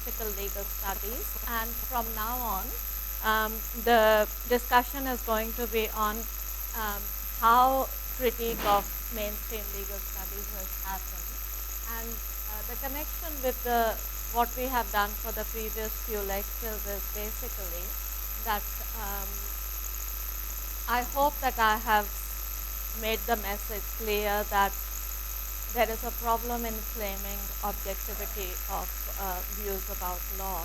critical legal studies, and from now on, the discussion is going to be on how critique of mainstream legal studies has happened, and the connection with what we have done for the previous few lectures is basically that I hope that I have made the message clear that there is a problem in claiming objectivity of views about law,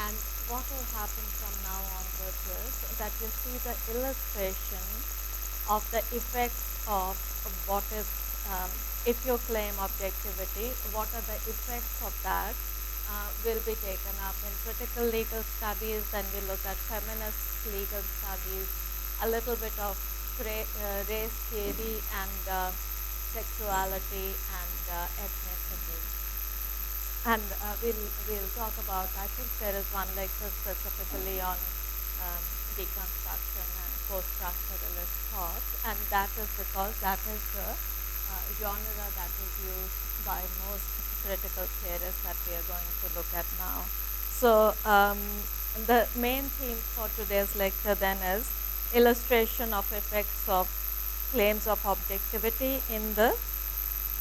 and what will happen from now onwards is that you see the illustration of the effects of what is, if you claim objectivity, what are the effects of that will be taken up in critical legal studies. Then we look at feminist legal studies, a little bit of race theory and sexuality and ethnicity. And we'll talk about, I think there is one lecture specifically on deconstruction and post-structuralist thought, and that is because that is the genre that is used by most critical theorists that we are going to look at now. So the main theme for today's lecture then is illustration of effects of claims of objectivity in the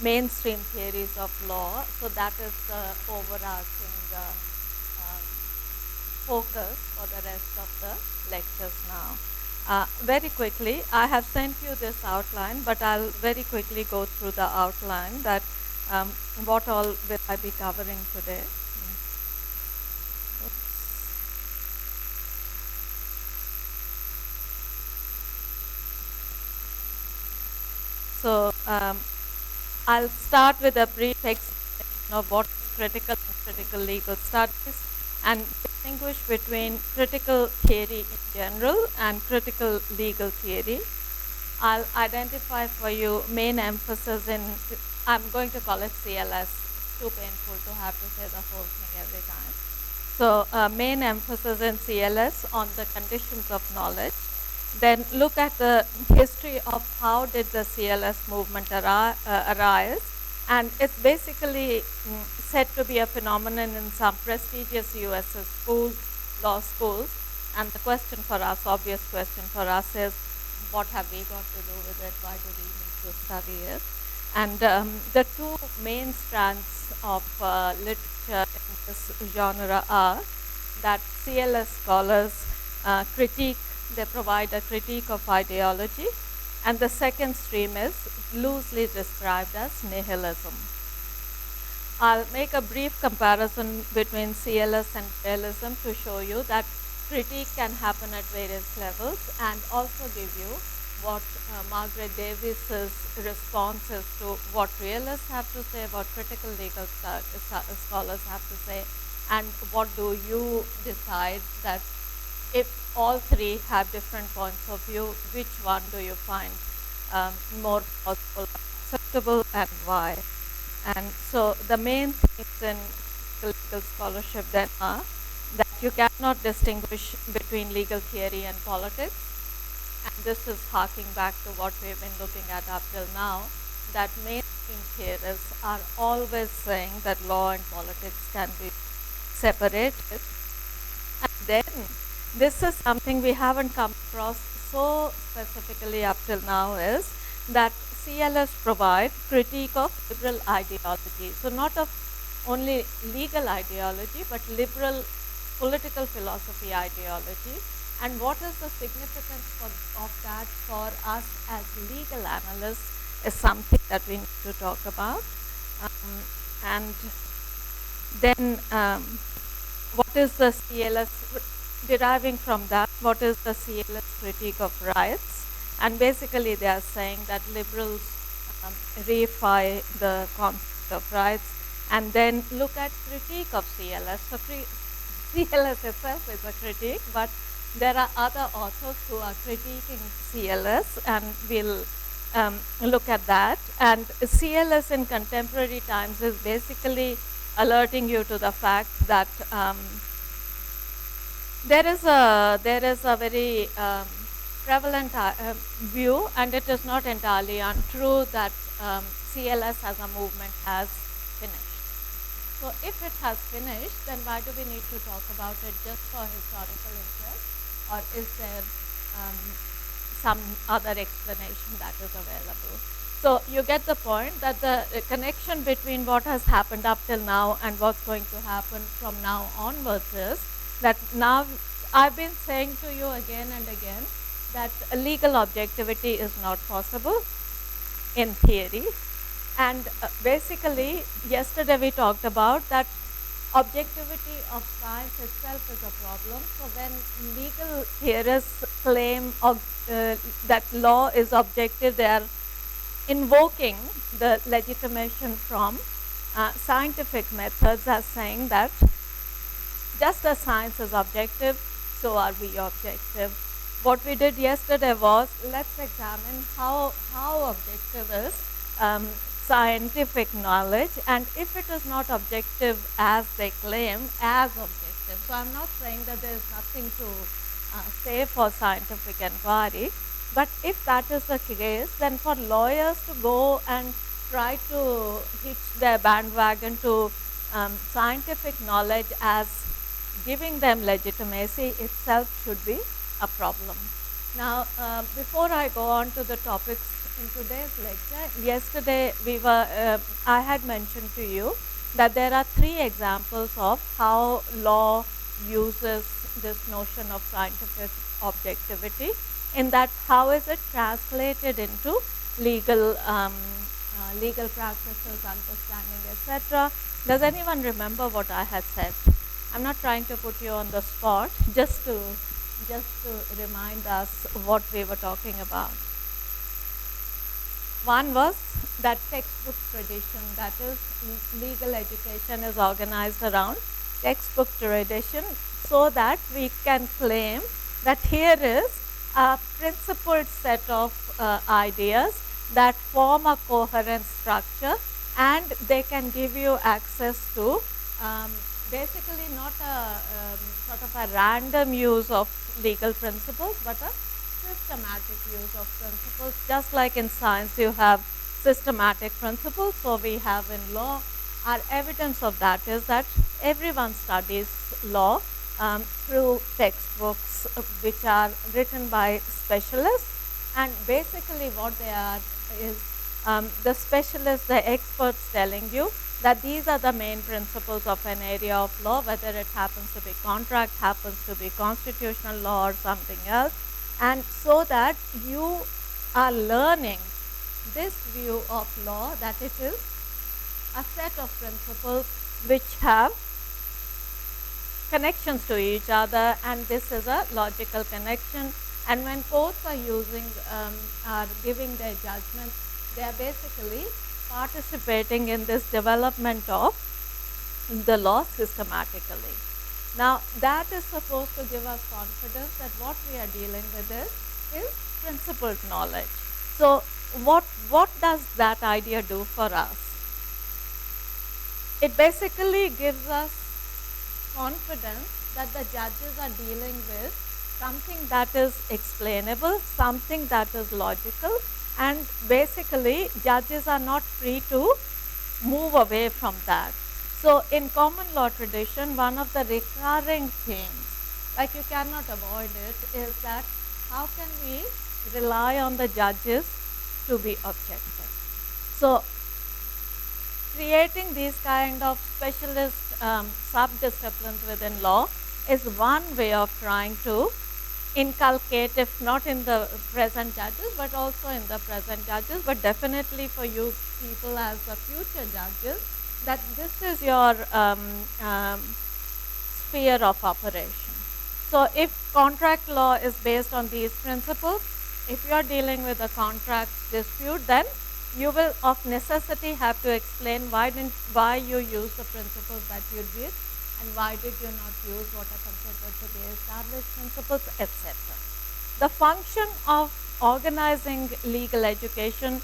mainstream theories of law. So that is the overarching focus for the rest of the lectures now. Very quickly, I have sent you this outline, but I'll very quickly go through the outline that what all will I be covering today. So I'll start with a brief explanation of what is critical and critical legal studies and distinguish between critical theory in general and critical legal theory. I'll identify for you main emphasis in, I'm going to call it CLS. It's too painful to have to say the whole thing every time. So main emphasis in CLS on the conditions of knowledge. Then look at the history of how did the CLS movement arise, and it's basically said to be a phenomenon in some prestigious US schools, law schools, and the question for us, obvious question for us is, what have we got to do with it? Why do we need to study it? And the two main strands of literature in this genre are that CLS scholars critique, they provide a critique of ideology, and the second stream is loosely described as nihilism. I'll make a brief comparison between CLS and realism to show you that critique can happen at various levels, and also give you what Margaret Davis's response is to what realists have to say, what critical legal scholars have to say, and what do you decide that if all three have different points of view, which one do you find more plausible, acceptable, and why? And so the main things in legal scholarship then are that you cannot distinguish between legal theory and politics. And this is harking back to what we've been looking at up till now, that mainstream theorists are always saying that law and politics can be separated. And then this is something we haven't come across so specifically up till now, is that CLS provide critique of liberal ideology. So not of only legal ideology, but liberal political philosophy ideology. And what is the significance of that for us as legal analysts is something that we need to talk about. And then what is the CLS, deriving from that, what is the CLS critique of rights? And basically they are saying that liberals reify the concept of rights, and then look at critique of CLS. So CLS itself is a critique, but there are other authors who are critiquing CLS, and we'll look at that. And CLS in contemporary times is basically alerting you to the fact that there is a very prevalent view, and it is not entirely untrue, that CLS as a movement has finished. So if it has finished, then why do we need to talk about it just for historical interest? Or is there some other explanation that is available? So you get the point that the connection between what has happened up till now and what's going to happen from now onwards is that now I've been saying to you again and again that legal objectivity is not possible in theory. And basically, yesterday we talked about that objectivity of science itself is a problem. So when legal theorists claim that law is objective, they are invoking the legitimation from scientific methods as saying that just as science is objective, so are we objective. What we did yesterday was, let's examine how objective is scientific knowledge, and if it is not objective as they claim, as objective. So I'm not saying that there is nothing to say for scientific inquiry, but if that is the case, then for lawyers to go and try to hitch their bandwagon to scientific knowledge as giving them legitimacy itself should be a problem. Now, before I go on to the topics in today's lecture, yesterday I had mentioned to you that there are 3 examples of how law uses this notion of scientific objectivity, in that how is it translated into legal legal practices, understanding, etc. Does anyone remember what I had said? I'm not trying to put you on the spot, just to remind us what we were talking about. One was that textbook tradition, that is, legal education is organized around textbook tradition, so that we can claim that here is a principled set of ideas that form a coherent structure, and they can give you access to basically not a sort of a random use of legal principles, but a systematic use of principles. Just like in science you have systematic principles, so we have in law. Our evidence of that is that everyone studies law through textbooks which are written by specialists, and basically what they are is the specialists, the experts telling you that these are the main principles of an area of law, whether it happens to be contract, happens to be constitutional law or something else. And so that you are learning this view of law, that it is a set of principles which have connections to each other, and this is a logical connection. And when courts are are giving their judgment, they are basically participating in this development of the law systematically. Now, that is supposed to give us confidence that what we are dealing with is principled knowledge. So, what does that idea do for us? It basically gives us confidence that the judges are dealing with something that is explainable, something that is logical, and basically judges are not free to move away from that. So in common law tradition, one of the recurring themes, like you cannot avoid it, is that how can we rely on the judges to be objective? So creating these kind of specialist sub-disciplines within law is one way of trying to inculcate, if not in the present judges, but also in the present judges, but definitely for you people as the future judges, that this is your sphere of operation. So if contract law is based on these principles, if you are dealing with a contract dispute, then you will of necessity have to explain why you use the principles that you did, and why did you not use what are considered to be established principles, etc. The function of organizing legal education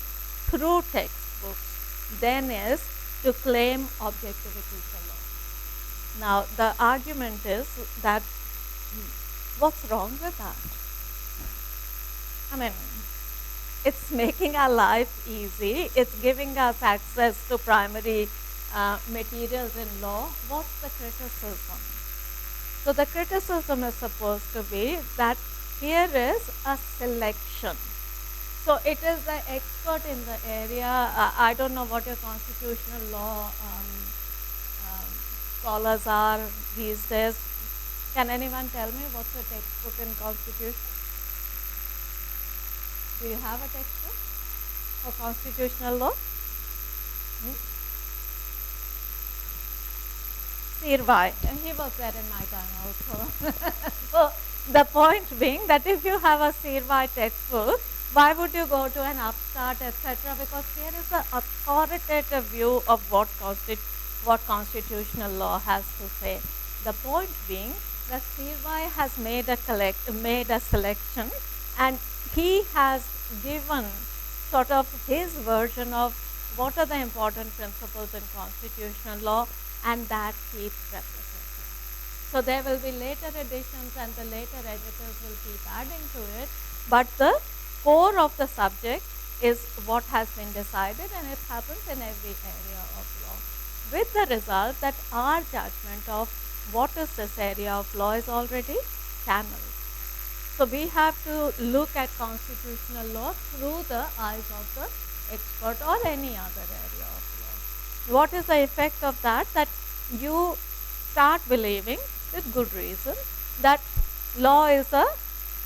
through textbooks then is to claim objectivity for law. Now, the argument is that what's wrong with that? I mean, it's making our life easy. It's giving us access to primary materials in law, what's the criticism? So the criticism is supposed to be that here is a selection. So it is the expert in the area. I don't know what your constitutional law scholars are these days. Can anyone tell me what's the textbook in constitution? Do you have a textbook for constitutional law? Sirvai. He was there in my time also. So the point being that if you have a Sirvai textbook, why would you go to an upstart, etc.? Because here is the authoritative view of what constitutional law has to say. The point being that Sirvai has made a selection, and he has given sort of his version of what are the important principles in constitutional law, and that keeps representing. So there will be later editions and the later editors will keep adding to it, but the core of the subject is what has been decided, and it happens in every area of law, with the result that our judgment of what is this area of law is already channeled. So we have to look at constitutional law through the eyes of the expert or any other area of law. What is the effect of that? That you start believing, with good reason, that law is a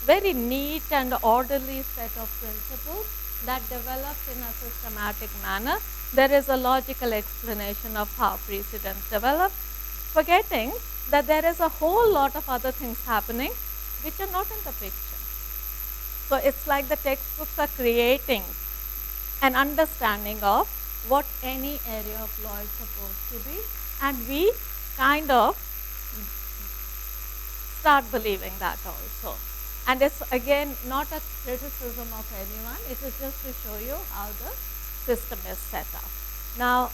very neat and orderly set of principles that develops in a systematic manner. There is a logical explanation of how precedents develop, forgetting that there is a whole lot of other things happening which are not in the picture. So it's like the textbooks are creating an understanding of what any area of law is supposed to be, and we kind of start believing that also. And it's again not a criticism of anyone, it is just to show you how the system is set up. Now,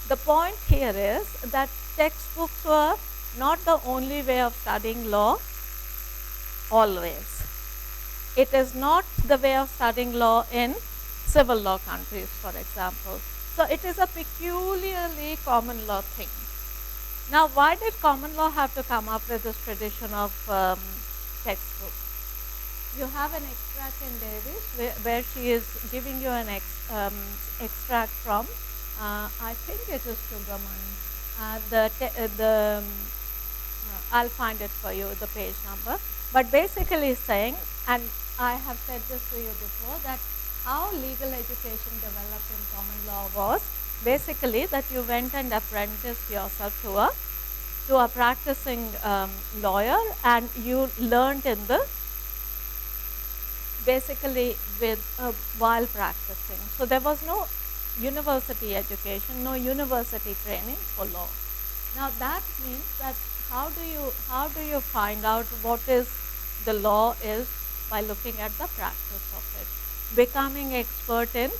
the point here is that textbooks were not the only way of studying law always. It is not the way of studying law in civil law countries, for example. So it is a peculiarly common law thing. Now, why did common law have to come up with this tradition of textbook? You have an extract in Davis where she is giving you an extract from, I think it is Sugaman. I'll find it for you, the page number. But basically saying, and I have said this to you before, that how legal education developed in common law was basically that you went and apprenticed yourself to a practicing lawyer, and you learned in the basically with while practicing. So there was no university education, no university training for law. Now that means that how do you find out what is the law is by looking at the practice of it, becoming expert in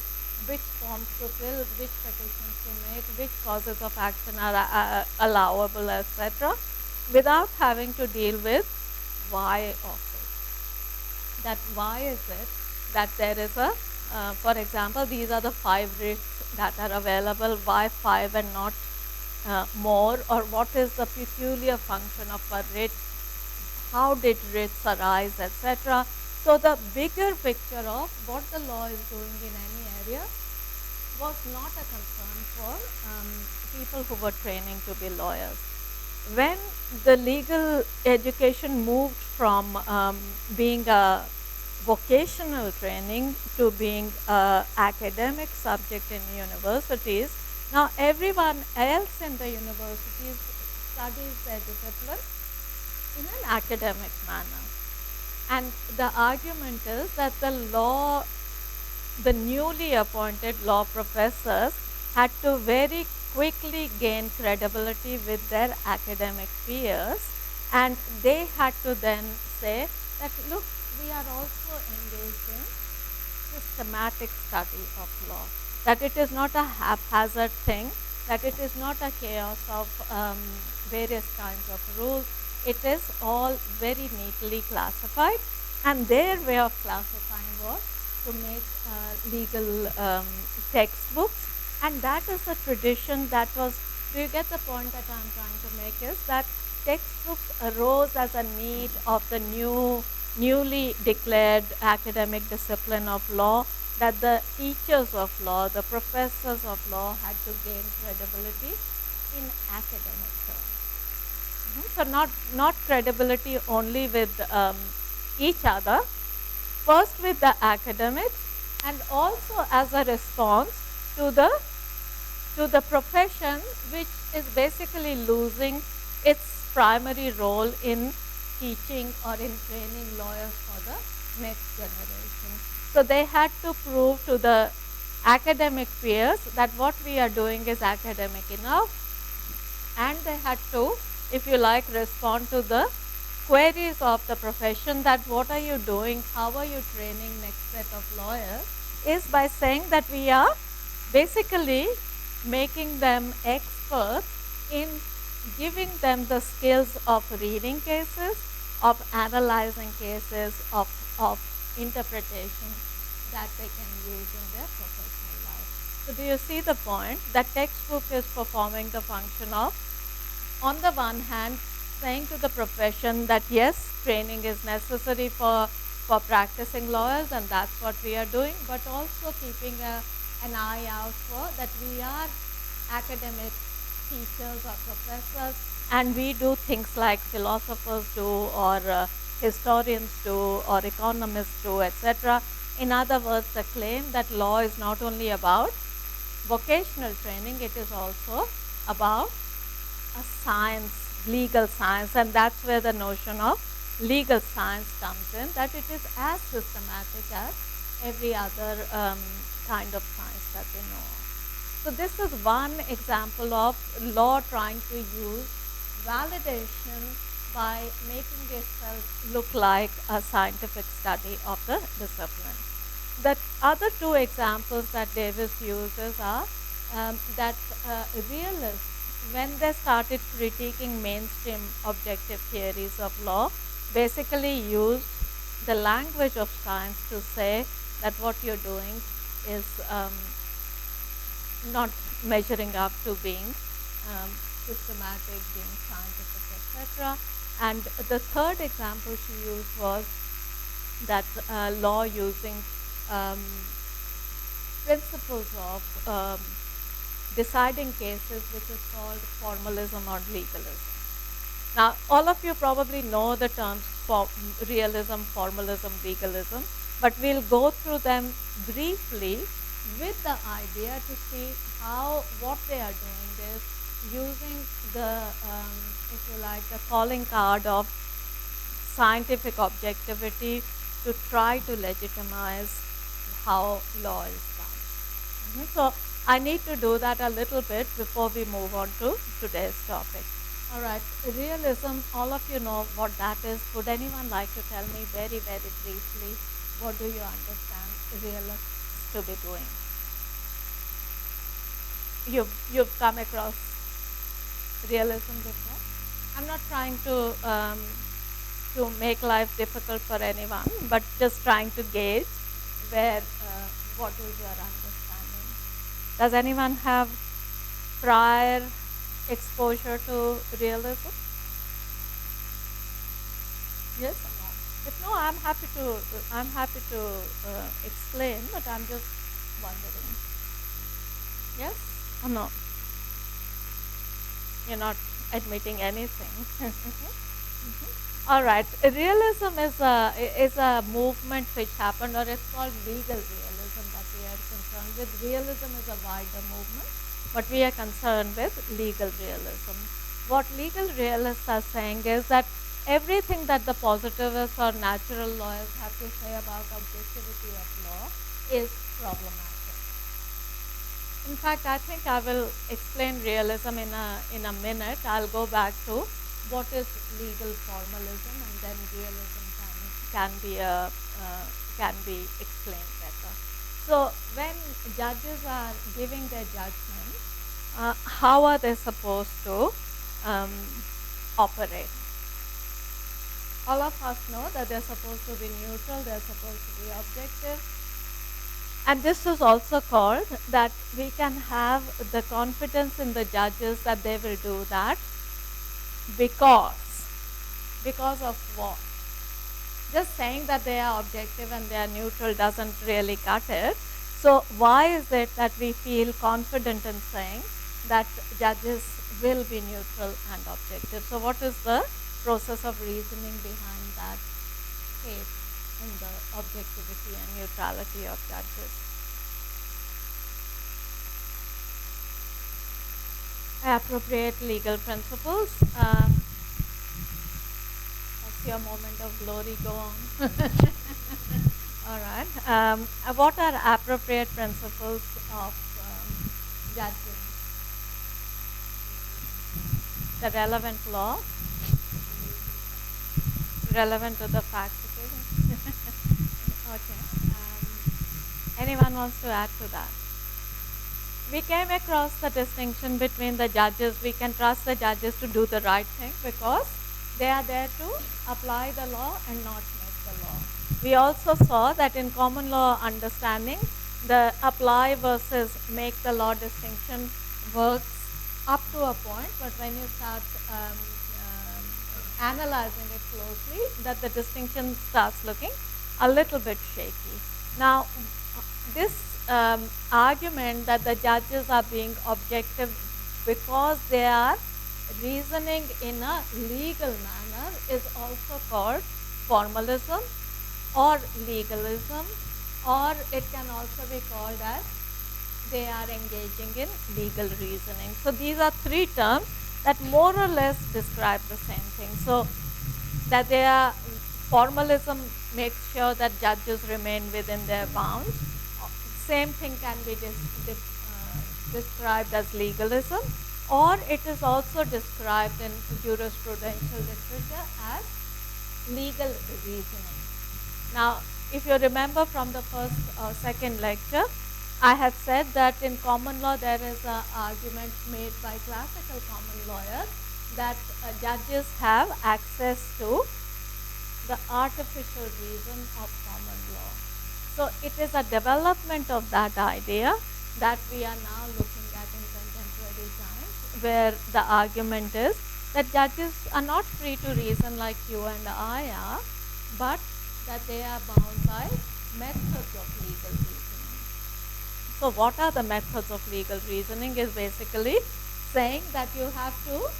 which forms to fill, which petitions to make, which causes of action are allowable, etc., without having to deal with why of it. That why is it that there is a, for example, these are the 5 writs that are available, why 5 and not more, or what is the peculiar function of a writ, how did writs arise, etc. So the bigger picture of what the law is doing in any area was not a concern for people who were training to be lawyers. When the legal education moved from being a vocational training to being an academic subject in universities, now everyone else in the universities studies their discipline in an academic manner. And the argument is that the newly appointed law professors had to very quickly gain credibility with their academic peers, and they had to then say that, look, we are also engaged in systematic study of law, that it is not a haphazard thing, that it is not a chaos of various kinds of rules. It is all very neatly classified, and their way of classifying was to make legal textbooks, And that is a tradition that was, do you get the point that I'm trying to make is that textbooks arose as a need of the newly declared academic discipline of law, that the teachers of law, the professors of law had to gain credibility in academic terms. So not credibility only with each other, first with the academics, and also as a response to the profession, which is basically losing its primary role in teaching or in training lawyers for the next generation. So they had to prove to the academic peers that what we are doing is academic enough, and they had to, if you like, respond to the queries of the profession that what are you doing, how are you training next set of lawyers, is by saying that we are basically making them experts in giving them the skills of reading cases, of analyzing cases, of interpretation that they can use in their professional life. So do you see the point? That textbook is performing the function of, on the one hand, saying to the profession that yes, training is necessary for practicing lawyers, and that's what we are doing, but also keeping an eye out for that we are academic teachers or professors, and we do things like philosophers do, or historians do, or economists do, etc. In other words, the claim that law is not only about vocational training, it is also about a science, legal science, and that's where the notion of legal science comes in, that it is as systematic as every other kind of science that we know of. So this is one example of law trying to use validation by making itself look like a scientific study of the discipline. The other two examples that Davis uses are that realists, when they started critiquing mainstream objective theories of law, basically used the language of science to say that what you're doing is not measuring up to being systematic, being scientific, etc. And the third example she used was that law using um, principles of deciding cases, which is called formalism or legalism. Now, all of you probably know the terms for realism, formalism, legalism, but we'll go through them briefly with the idea to see how what they are doing is using the, if you like, the calling card of scientific objectivity to try to legitimize how law is done. So I need to do that a little bit before we move on to today's topic. All right, realism, all of you know what that is. Would anyone like to tell me very, very briefly, what do you understand realists to be doing? You've come across realism before? I'm not trying to make life difficult for anyone, but just trying to gauge where what is your understanding. Does anyone have prior exposure to realism? Yes or no? If no, I'm happy to explain, but I'm just wondering. Yes or no? You're not admitting anything. All right. Realism is a movement which happened, or it's called legal realism that we are concerned with. Realism is a wider movement, but we are concerned with legal realism. What legal realists are saying is that everything that the positivists or natural lawyers have to say about objectivity of law is problematic. In fact, I think I will explain realism in a minute. I'll go back to what is legal formalism, and then realism can be explained better. So when judges are giving their judgment, how are they supposed to operate? All of us know that they're supposed to be neutral, they're supposed to be objective. And this is also called that we can have the confidence in the judges that they will do that because. Because of what? Just saying that they are objective and they are neutral doesn't really cut it. So why is it that we feel confident in saying that judges will be neutral and objective? So what is the process of reasoning behind that faith in the objectivity and neutrality of judges? Appropriate legal principles. What's your moment of glory? Go on. All right. What are appropriate principles of judging? The relevant law, relevant to the facts. Okay. Anyone wants to add to that? We came across the distinction between the judges. We can trust the judges to do the right thing because they are there to apply the law and not make the law. We also saw that in common law understanding, the apply versus make the law distinction works up to a point, but when you start analyzing it closely, that the distinction starts looking a little bit shaky. Now, this argument that the judges are being objective because they are reasoning in a legal manner is also called formalism or legalism, or it can also be called as they are engaging in legal reasoning. So these are three terms that more or less describe the same thing. So that they are formalism makes sure that judges remain within their bounds. Same thing can be described as legalism, or it is also described in jurisprudential literature as legal reasoning. Now, if you remember from the first or second lecture, I had said that in common law there is an argument made by classical common lawyers that judges have access to the artificial reason of common law. So it is a development of that idea that we are now looking at in contemporary times, where the argument is that judges are not free to reason like you and I are, but that they are bound by methods of legal reasoning. So what are the methods of legal reasoning is basically saying that you have to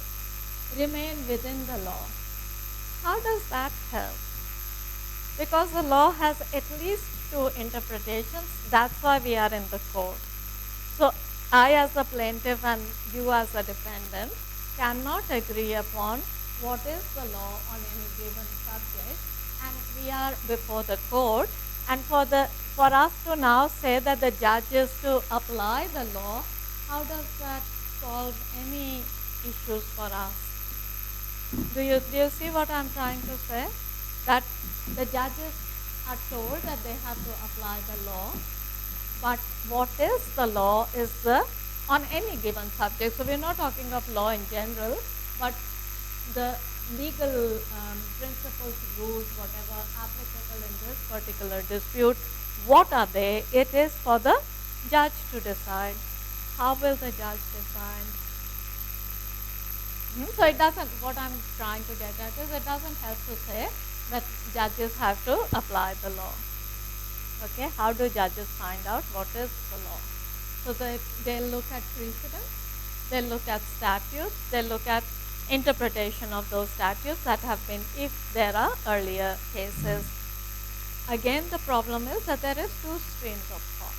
remain within the law. How does that help? Because the law has at least two interpretations, that's why we are in the court. So I as a plaintiff and you as a defendant cannot agree upon what is the law on any given subject, and we are before the court, and for us to now say that the judge is to apply the law, how does that solve any issues for us? Do you see what I'm trying to say? That the judges are told that they have to apply the law, but what is the law is on any given subject. So we're not talking of law in general, but the legal principles, rules, whatever applicable in this particular dispute, what are they? It is for the judge to decide. How will the judge decide? So it doesn't, what I'm trying to get at is it doesn't help to say that judges have to apply the law. Okay, how do judges find out what is the law? So they'll look at precedent, they'll look at statutes, they'll look at interpretation of those statutes that have been, if there are earlier cases. Again, the problem is that there is two streams of thought.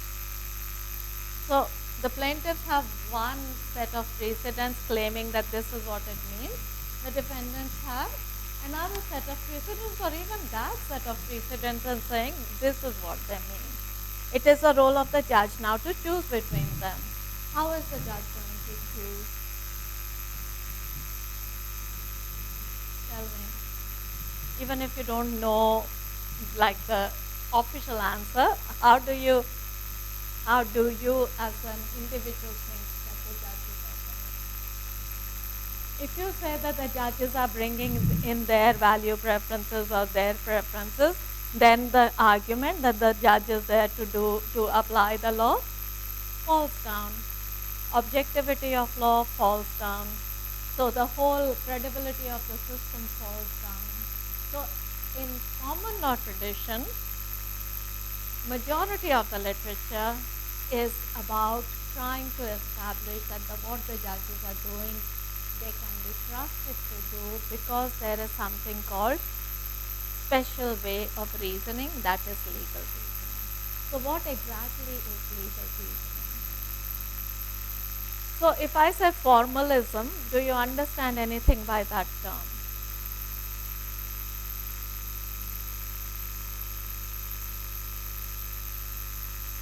So the plaintiffs have one set of precedents claiming that this is what it means. The defendants have another set of precedents, or even that set of precedents, and saying this is what they mean. It is the role of the judge now to choose between them. How is the judge going to choose? Tell me. Even if you don't know like the official answer, how do you as an individual think that the judges are doing? If you say that the judges are bringing in their value preferences or their preferences, then the argument that the judge is there to apply the law falls down. Objectivity of law falls down. So the whole credibility of the system falls down. So in common law tradition, majority of the literature is about trying to establish that what the judges are doing, they can be trusted to do because there is something called special way of reasoning, that is legal reasoning. So what exactly is legal reasoning? So if I say formalism, do you understand anything by that term?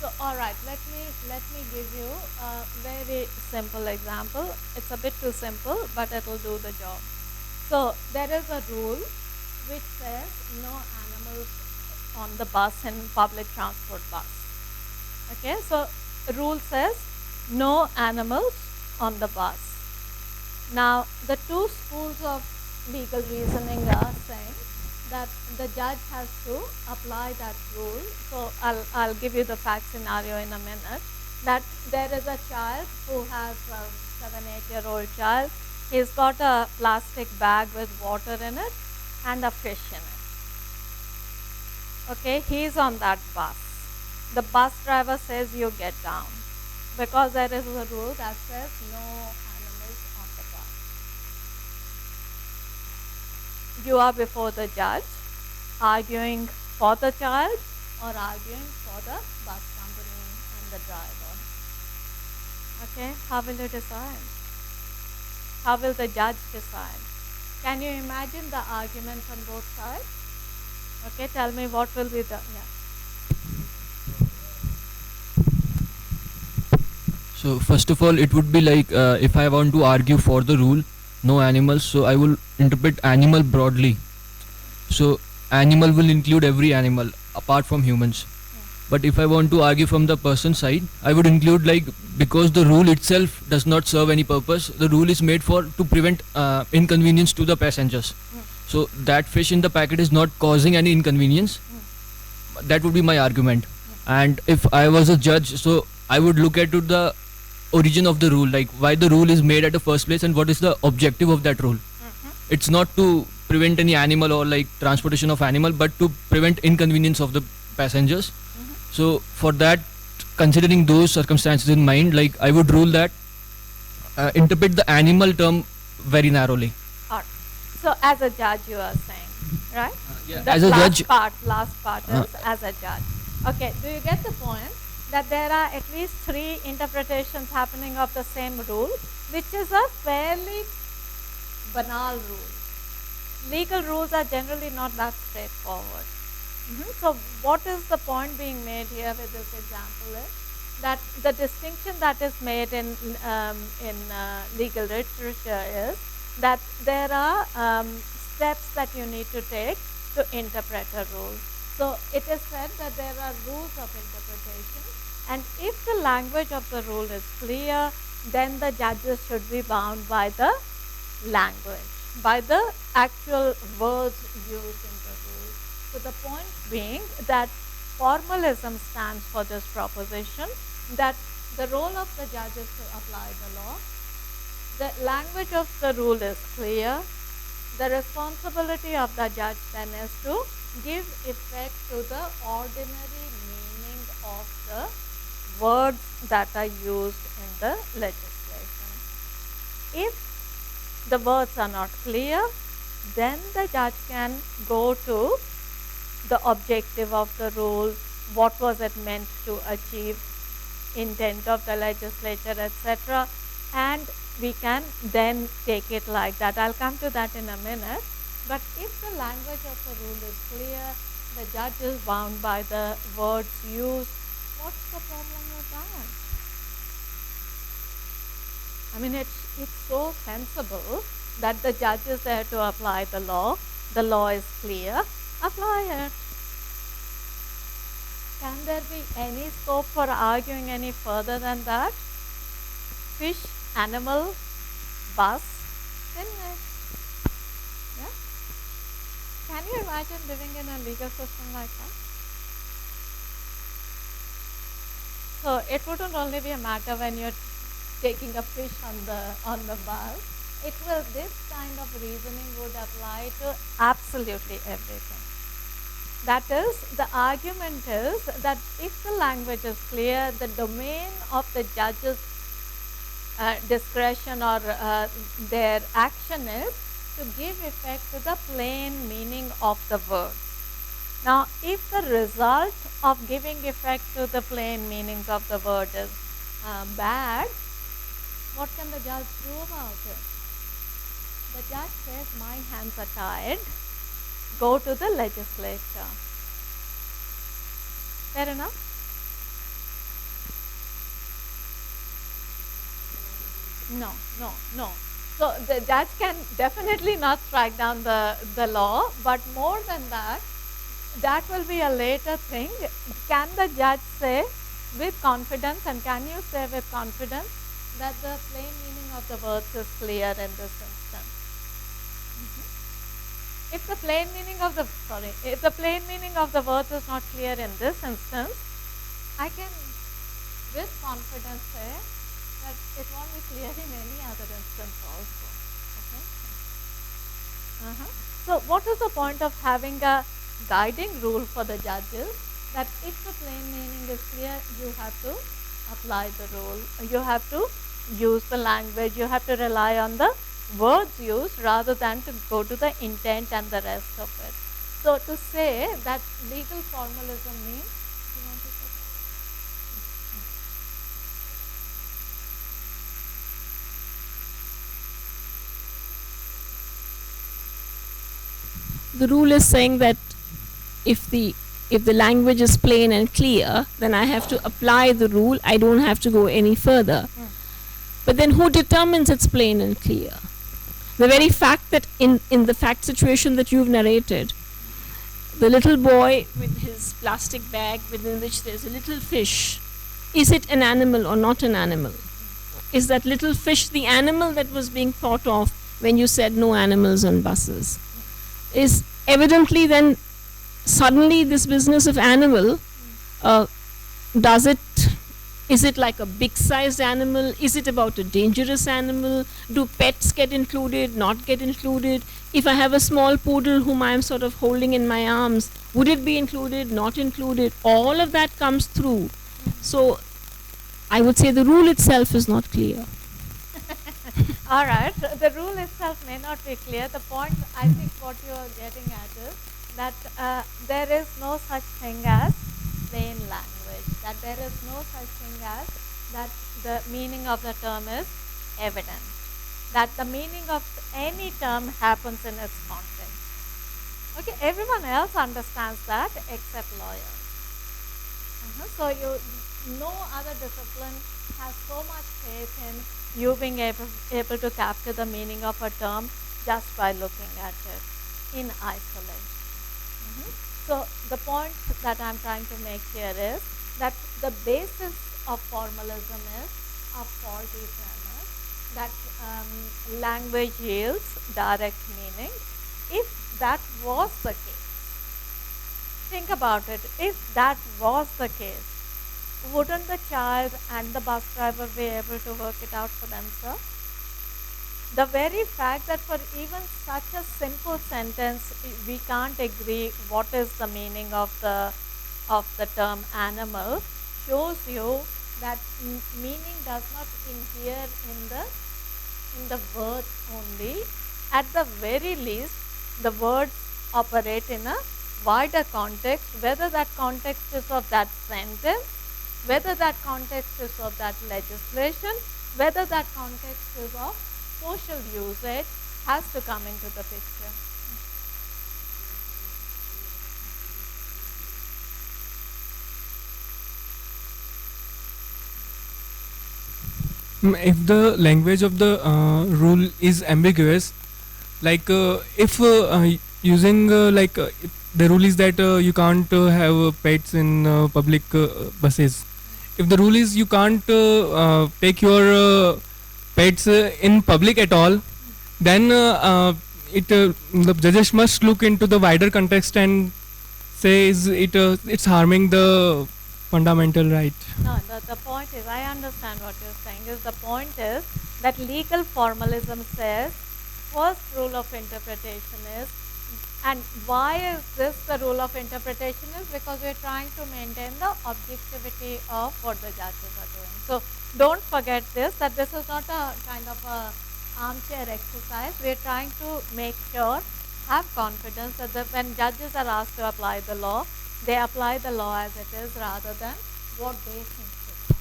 So all right, let me give you a very simple example. It's a bit too simple, but it will do the job. So there is a rule which says no animals on the bus in public transport bus. Okay, so the rule says no animals on the bus. Now the two schools of legal reasoning are saying that the judge has to apply that rule. So I'll give you the fact scenario in a minute. That there is a child who has a 7-8-year-old child. He's got a plastic bag with water in it and a fish in it. Okay, he's on that bus. The bus driver says you get down because there is a rule that says no animals on the bus. You are before the judge arguing for the child or arguing for the bus company and the driver. Okay, how will you decide? How will the judge decide? Can you imagine the arguments on both sides? Okay, tell me what will be the, yeah. So first of all, it would be like if I want to argue for the rule, no animals, so I will interpret animal broadly. So animal will include every animal apart from humans. But if I want to argue from the person side, I would include like because the rule itself does not serve any purpose. The rule is made for to prevent inconvenience to the passengers. So that fish in the packet is not causing any inconvenience. That would be my argument. And if I was a judge, so I would look at the origin of the rule, like why the rule is made at the first place and what is the objective of that rule. It's not to prevent any animal or like transportation of animal, but to prevent inconvenience of the passengers. So for that, considering those circumstances in mind, like I would rule that interpret the animal term very narrowly. Alright. So as a judge you are saying, right? Yeah, The as a judge. last part is as a judge. Okay, do you get the point that there are at least 3 interpretations happening of the same rule, which is a fairly banal rule. Legal rules are generally not that straightforward. So what is the point being made here with this example is that the distinction that is made in legal literature is that there are steps that you need to take to interpret a rule. So it is said that there are rules of interpretation, and if the language of the rule is clear, then the judges should be bound by the language, by the actual words used in the rule. So the point being that formalism stands for this proposition that the role of the judge is to apply the law. The language of the rule is clear. The responsibility of the judge then is to give effect to the ordinary meaning of the words that are used in the legislation. If the words are not clear, then the judge can go to the objective of the rule, what was it meant to achieve, intent of the legislature, etc. And we can then take it like that. I'll come to that in a minute. But if the language of the rule is clear, the judge is bound by the words used, what's the problem with that? I mean, it's so sensible that the judge is there to apply the law is clear, apply it. Can there be any scope for arguing any further than that? Fish, animal, bus, finish. Yeah? can you imagine living in a legal system like that? So it wouldn't only be a matter when you're taking a fish on the bus. This kind of reasoning would apply to absolutely everything. That is, the argument is that if the language is clear, the domain of the judge's discretion or their action is to give effect to the plain meaning of the word. Now, if the result of giving effect to the plain meanings of the word is bad, what can the judge do about it? The judge says, my hands are tied, go to the legislature. Fair enough? No. So the judge can definitely not strike down the law, but more than that, that will be a later thing. Can the judge say with confidence, and can you say with confidence, that the plain meaning of the words is clear in this instance? If the plain meaning of the words is not clear in this instance, I can with confidence say that it won't be clear in any other instance also. Okay? So what is the point of having a guiding rule for the judges, that if the plain meaning is clear, you have to apply the rule, you have to use the language, you have to rely on the words used rather than to go to the intent and the rest of it. So to say that legal formalism means, you want to say that? The rule is saying that if the language is plain and clear, then I have to apply the rule. I don't have to go any further. But then who determines it's plain and clear? The very fact that in the fact situation that you've narrated, the little boy with his plastic bag within which there's a little fish, is it an animal or not an animal? Is that little fish the animal that was being thought of when you said no animals on buses? Is evidently then suddenly this business of animal, is it like a big sized animal? Is it about a dangerous animal? Do pets get included, not get included? If I have a small poodle whom I am sort of holding in my arms, would it be included, not included? All of that comes through. So I would say the rule itself is not clear. all right, the rule itself may not be clear. The point, I think what you are getting at is that there is no such thing as plain language, that there is no such thing as that the meaning of the term is evident, that the meaning of any term happens in its context. Okay, everyone else understands that except lawyers. So no other discipline has so much faith in you being able to capture the meaning of a term just by looking at it in isolation. So the point that I'm trying to make here is that the basis of formalism is a faulty premise that language yields direct meaning. If that was the case, think about it, if that was the case, wouldn't the child and the bus driver be able to work it out for themselves? The very fact that for even such a simple sentence we can't agree what is the meaning of the term animal shows you that meaning does not inhere in the words only. At the very least, the words operate in a wider context, whether that context is of that sentence, whether that context is of that legislation, whether that context is of social usage, has to come into the picture. If the language of the rule is ambiguous, like if using the rule is that you can't have pets in public buses. If the rule is you can't take your pets in public at all, then the judges must look into the wider context and say is it's harming the fundamental right. No, the point is, I understand what you're saying. Is the point is that legal formalism says first rule of interpretation is, and why is this the rule of interpretation is because we're trying to maintain the objectivity of what the judges are doing. So don't forget this, that this is not a kind of a armchair exercise. We're trying to make sure, have confidence that when judges are asked to apply the law, they apply the law as it is rather than what they think it is.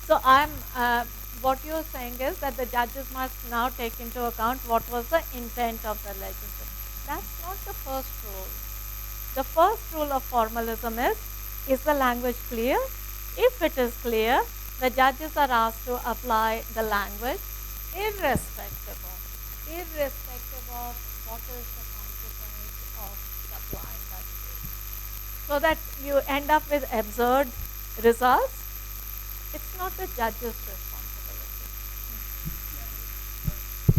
So what you're saying is that the judges must now take into account what was the intent of the legislature. That's not the first rule. The first rule of formalism is the language clear? If it is clear, the judges are asked to apply the language irrespective of what is the consequence of applying that rule. So that you end up with absurd results. It's not the judge's responsibility.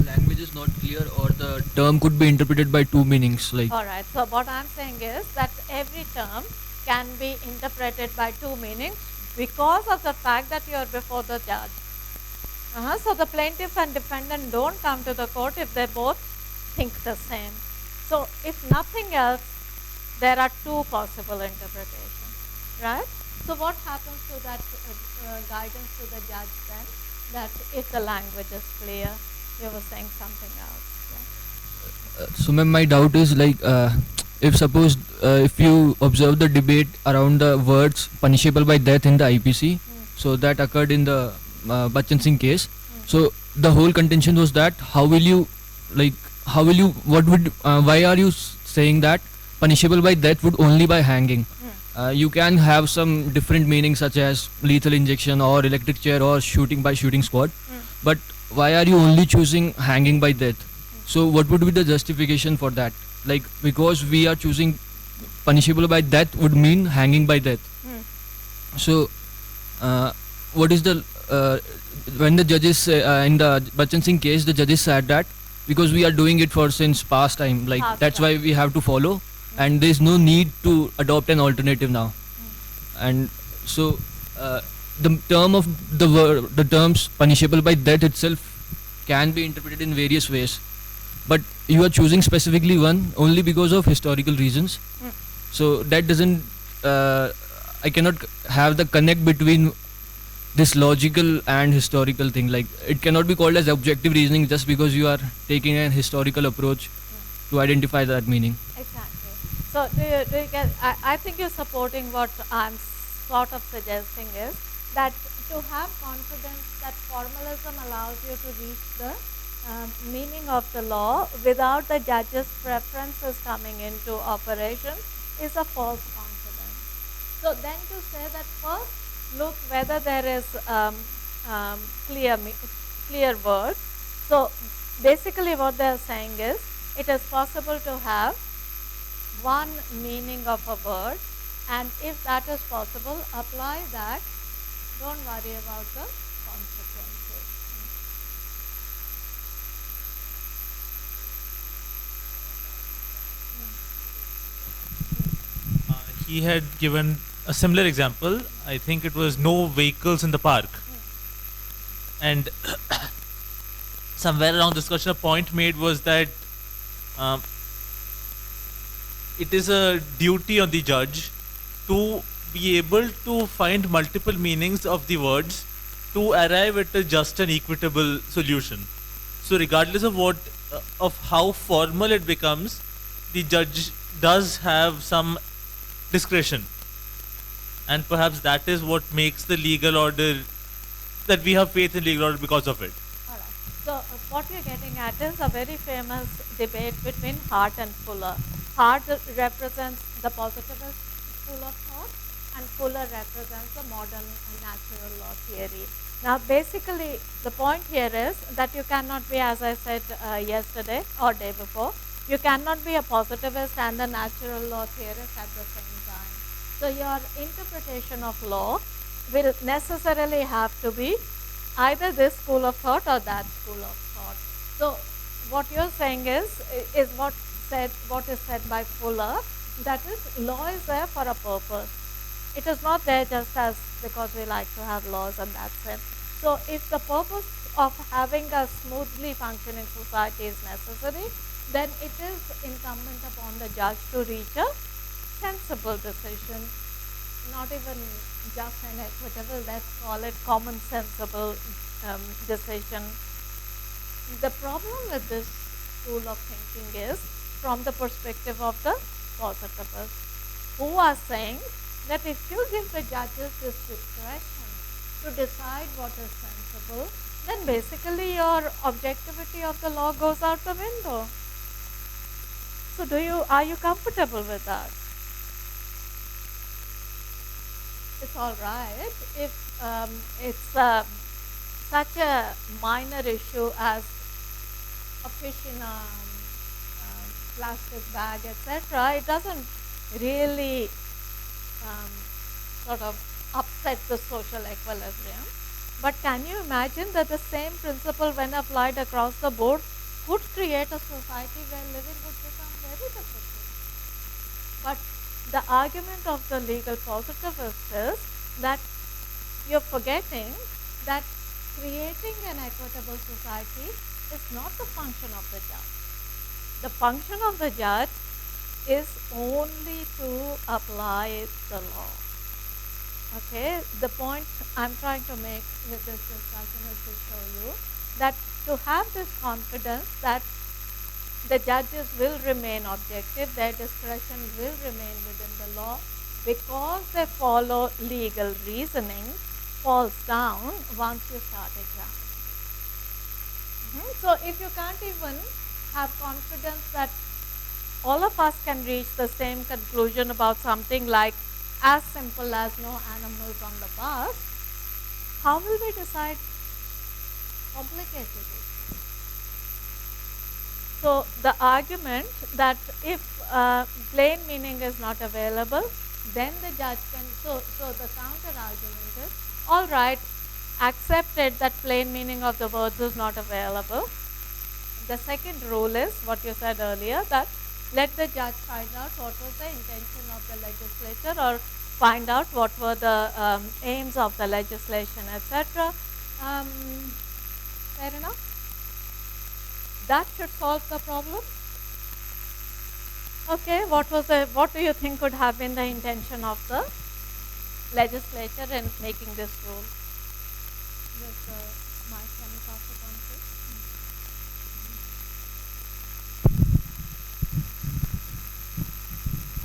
Language is not clear, or the term could be interpreted by two meanings. Like Alright, so what I'm saying is that every term can be interpreted by two meanings because of the fact that you are before the judge. So the plaintiff and defendant don't come to the court if they both think the same. So if nothing else, there are two possible interpretations, right? So what happens to that guidance to the judge then? That if the language is clear, you were saying something else. Yeah. so my doubt is like if suppose if you observe the debate around the words punishable by death in the IPC, so that occurred in the Bachchan Singh case. So the whole contention was that why are you saying that punishable by death would only by hanging? You can have some different meanings such as lethal injection or electric chair or shooting by shooting squad, but why are you only choosing hanging by death? So what would be the justification for that? Like, because we are choosing punishable by death would mean hanging by death. So what is the when the judges in the Bachchan Singh case, the judges said that because we are doing it for since past time, like that's why we have to follow, and there is no need to adopt an alternative now. And so the term of the terms punishable by death itself can be interpreted in various ways, but you are choosing specifically one only because of historical reasons. So that doesn't I cannot have the connect between this logical and historical thing. Like, it cannot be called as objective reasoning just because you are taking an historical approach to identify that meaning. Exactly. So do you get, I think you're supporting what I'm sort of suggesting is that to have confidence that formalism allows you to reach the meaning of the law without the judge's preferences coming into operation is a false confidence. So then to say that first, look whether there is clear words. So basically what they are saying is it is possible to have one meaning of a word, and if that is possible, apply that. Don't worry about the consequences. He had given a similar example. I think it was no vehicles in the park. And somewhere along the discussion, a point made was that it is a duty on the judge to be able to find multiple meanings of the words to arrive at a just and equitable solution. So regardless of what, of how formal it becomes, the judge does have some discretion. And perhaps that is what makes the legal order, that we have faith in legal order because of it. Alright. So what you're getting at is a very famous debate between Hart and Fuller. Hart represents the positivist school of thought, and Fuller represents the modern natural law theory. Now basically the point here is that you cannot be, as I said yesterday or day before, you cannot be a positivist and a natural law theorist at the same time. So your interpretation of law will necessarily have to be either this school of thought or that school of thought. So what you're saying is what is said by Fuller, that is, law is there for a purpose. It is not there just as because we like to have laws and that's it. So if the purpose of having a smoothly functioning society is necessary, then it is incumbent upon the judge to reach a sensible decision, not even just and equitable, let's call it common sensible decision. The problem with this school of thinking is from the perspective of the positivists, who are saying that if you give the judges this discretion to decide what is sensible, then basically your objectivity of the law goes out the window. So are you comfortable with that? It's all right if it's such a minor issue as a fish in a plastic bag, etc. It doesn't really sort of upset the social equilibrium. But can you imagine that the same principle, when applied across the board, could create a society where living would become very difficult? But the argument of the legal positivist is that you're forgetting that creating an equitable society is not the function of the judge. The function of the judge is only to apply the law. Okay, the point I'm trying to make with this discussion is to show you that to have this confidence that the judges will remain objective, their discretion will remain within the law because they follow legal reasoning, falls down once you start examining. So if you can't even have confidence that all of us can reach the same conclusion about something like as simple as no animals on the bus, how will we decide complicated issues? So the argument that if plain meaning is not available, then the judge can, so the counter argument is, all right, accepted that plain meaning of the words is not available. The second rule is what you said earlier, that let the judge find out what was the intention of the legislature or find out what were the aims of the legislation, etc. Fair enough? That should solve the problem. Okay, what do you think could have been the intention of the legislature in making this rule? With the mic, can you pass it on, please?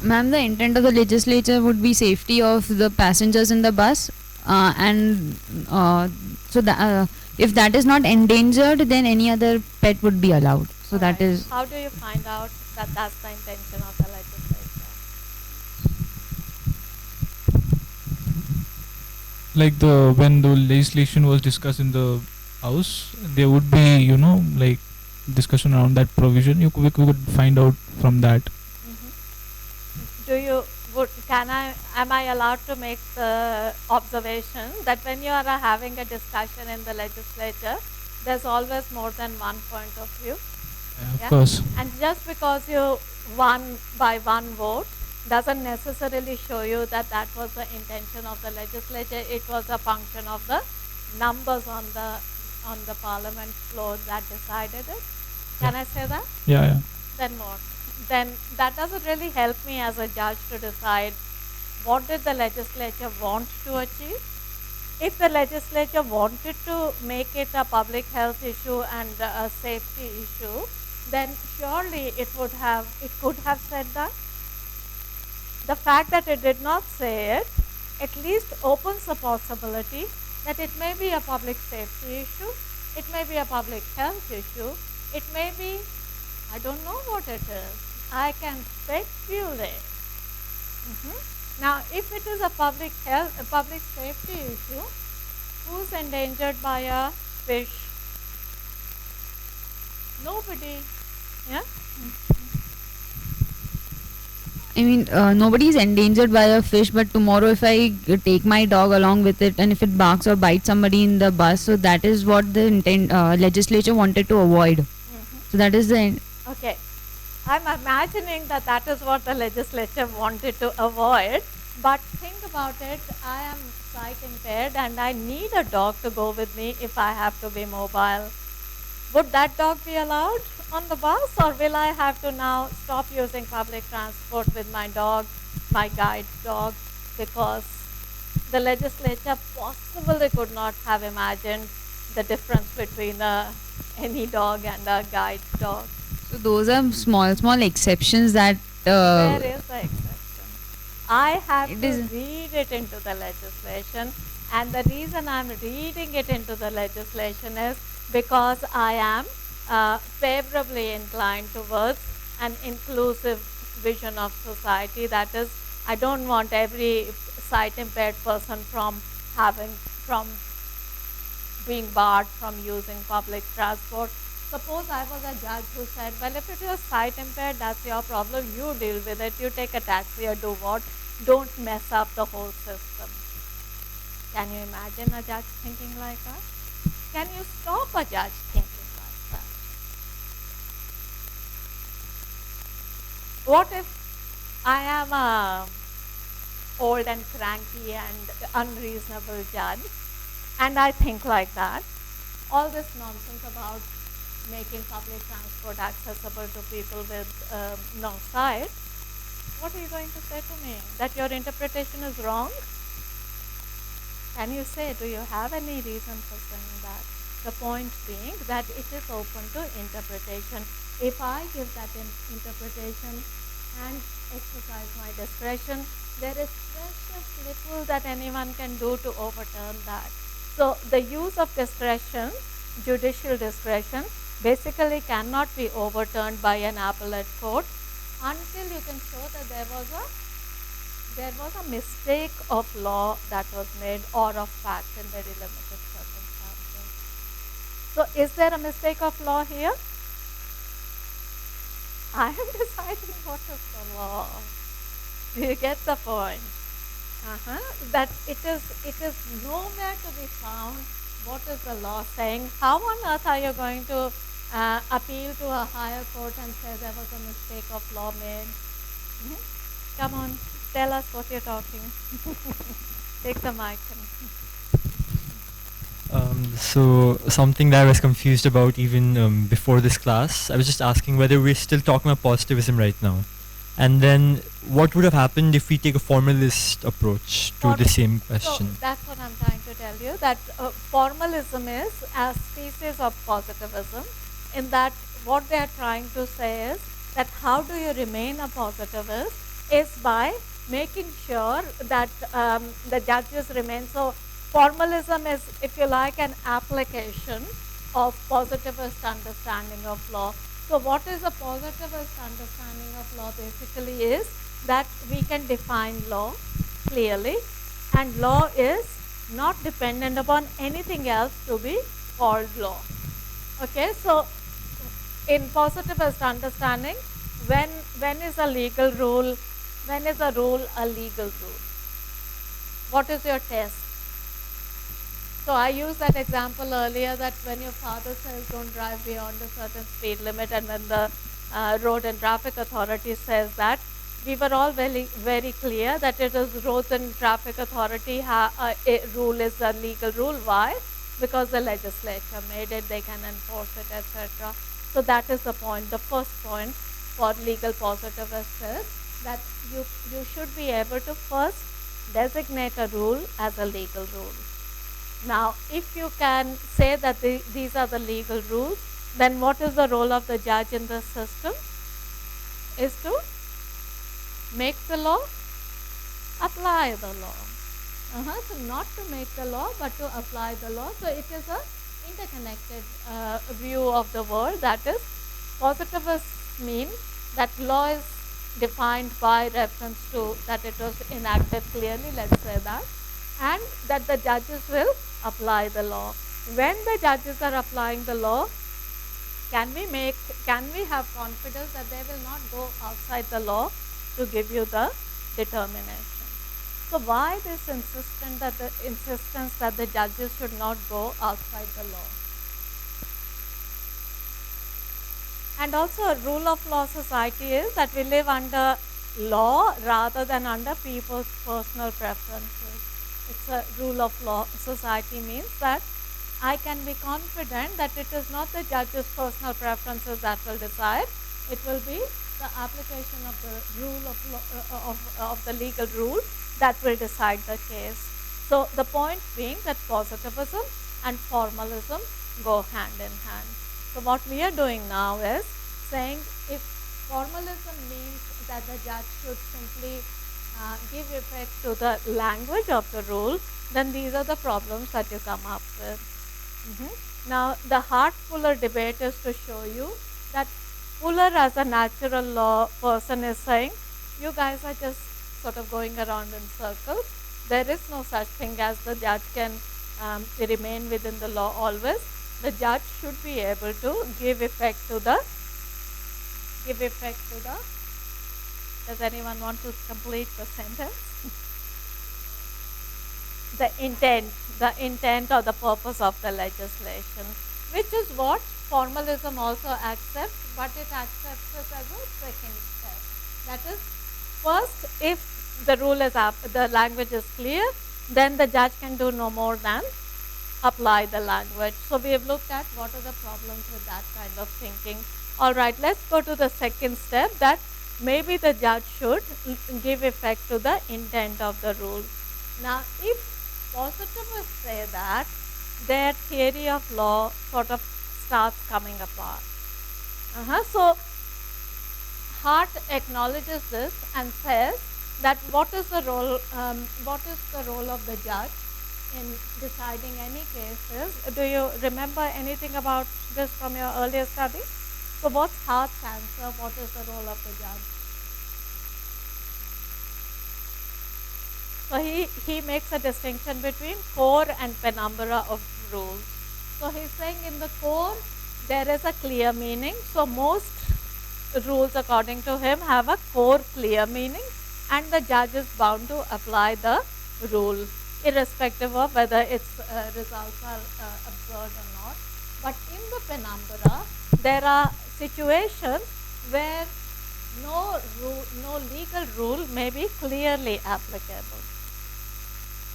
Ma'am, the intent of the legislature would be safety of the passengers in the bus, if that is not endangered, then any other pet would be allowed. So that is. How do you find out that that's the intention of the legislature? Like when the legislation was discussed in the house, there would be like discussion around that provision. We could find out from that. Am I allowed to make the observation that when you are having a discussion in the legislature, there's always more than one point of view? Of course. And just because you won by one vote doesn't necessarily show you that that was the intention of the legislature. It was a function of the numbers on the parliament floor that decided it. Can I say that? Yeah. Then what? Then that doesn't really help me as a judge to decide what did the legislature want to achieve. If the legislature wanted to make it a public health issue and a safety issue, then surely it could have said that. The fact that it did not say it at least opens the possibility that it may be a public safety issue, it may be a public health issue, it may be, I don't know what it is. I can speculate. Now, if it is a public safety issue, who's endangered by a fish? Nobody. Yeah. I mean, nobody is endangered by a fish, but tomorrow if I take my dog along with it and if it barks or bites somebody in the bus, so that is what the legislature wanted to avoid. So that is the Okay. I'm imagining that that is what the legislature wanted to avoid. But think about it, I am sight impaired and I need a dog to go with me if I have to be mobile. Would that dog be allowed on the bus, or will I have to now stop using public transport with my dog, my guide dog, because the legislature possibly could not have imagined the difference between any dog and a guide dog. So those are small exceptions that There is the exception. I have It to is- read it into the legislation, and the reason I'm reading it into the legislation is because I am favorably inclined towards an inclusive vision of society. That is, I don't want every sight impaired person from being barred from using public transport. Suppose I was a judge who said, well, if it is sight impaired, that's your problem. You deal with it. You take a taxi or do what. Don't mess up the whole system. Can you imagine a judge thinking like that? Can you stop a judge thinking like that? What if I am a old and cranky and unreasonable judge, and I think like that? All this nonsense about making public transport accessible to people with no sight, what are you going to say to me? That your interpretation is wrong? Can you say, do you have any reason for saying that? The point being that it is open to interpretation. If I give that interpretation and exercise my discretion, there is precious little that anyone can do to overturn that. So the use of discretion, judicial discretion, basically cannot be overturned by an appellate court until you can show that there was a mistake of law that was made, or of fact, in very limited circumstances. So is there a mistake of law here? I am deciding what is the law. Do you get the point? That it is nowhere to be found. What is the law saying? How on earth are you going to appeal to a higher court and say there was a mistake of law made? Come on, tell us what you're talking. Take the mic. So something that I was confused about even before this class, I was just asking whether we're still talking about positivism right now. And then what would have happened if we take a formalist approach to the same question? So that's what I'm trying to tell you, that formalism is a species of positivism, in that what they are trying to say is that how do you remain a positivist is by making sure that the judges remain. So formalism is, if you like, an application of positivist understanding of law. So what is a positivist understanding of law basically is that we can define law clearly, and law is not dependent upon anything else to be called law. Okay, so in positivist understanding, when is a legal rule, when is a rule a legal rule? What is your test? So I used that example earlier, that when your father says don't drive beyond a certain speed limit, and when the road and traffic authority says that, we were all very clear that it is roads and traffic authority a rule is a legal rule. Why? Because the legislature made it, they can enforce it, etc. So that is the point. The first point for legal positivists is that you should be able to first designate a rule as a legal rule. Now, if you can say that these are the legal rules, then what is the role of the judge in this system? Is to make the law, apply the law. So not to make the law, but to apply the law. So it is a interconnected view of the world. That is, positivists mean that law is defined by reference to that it was enacted clearly, let's say that, and that the judges will apply the law. When the judges are applying the law, can we have confidence that they will not go outside the law to give you the determination? So why this insistence that the judges should not go outside the law? And also a rule of law society is that we live under law rather than under people's personal preferences. It's a rule of law society means that I can be confident that it is not the judge's personal preferences that will decide. It will be the application of the rule of law, of the legal rule that will decide the case. So the point being that positivism and formalism go hand in hand. So what we are doing now is saying if formalism means that the judge should simply give effect to the language of the rule, then these are the problems that you come up with. Now, the Hart-Fuller debate is to show you that Fuller as a natural law person is saying, you guys are just sort of going around in circles. There is no such thing as the judge can remain within the law always. The judge should be able to give effect to the, does anyone want to complete the sentence? The intent or the purpose of the legislation, which is what formalism also accepts, but it accepts this as a second step. That is, first, if the rule is the language is clear, then the judge can do no more than apply the language. So we have looked at what are the problems with that kind of thinking. All right, let's go to the second step, that maybe the judge should give effect to the intent of the rule. Now, if positivists say that, their theory of law sort of starts coming apart. So Hart acknowledges this and says that what is the role of the judge in deciding any cases? Do you remember anything about this from your earlier study? So what's Hart's answer? What is the role of the judge? So he makes a distinction between core and penumbra of rules. So he's saying in the core there is a clear meaning. So most rules according to him have a core clear meaning, and the judge is bound to apply the rule irrespective of whether its results are absurd or not. But in the penumbra there are situations where no legal rule may be clearly applicable.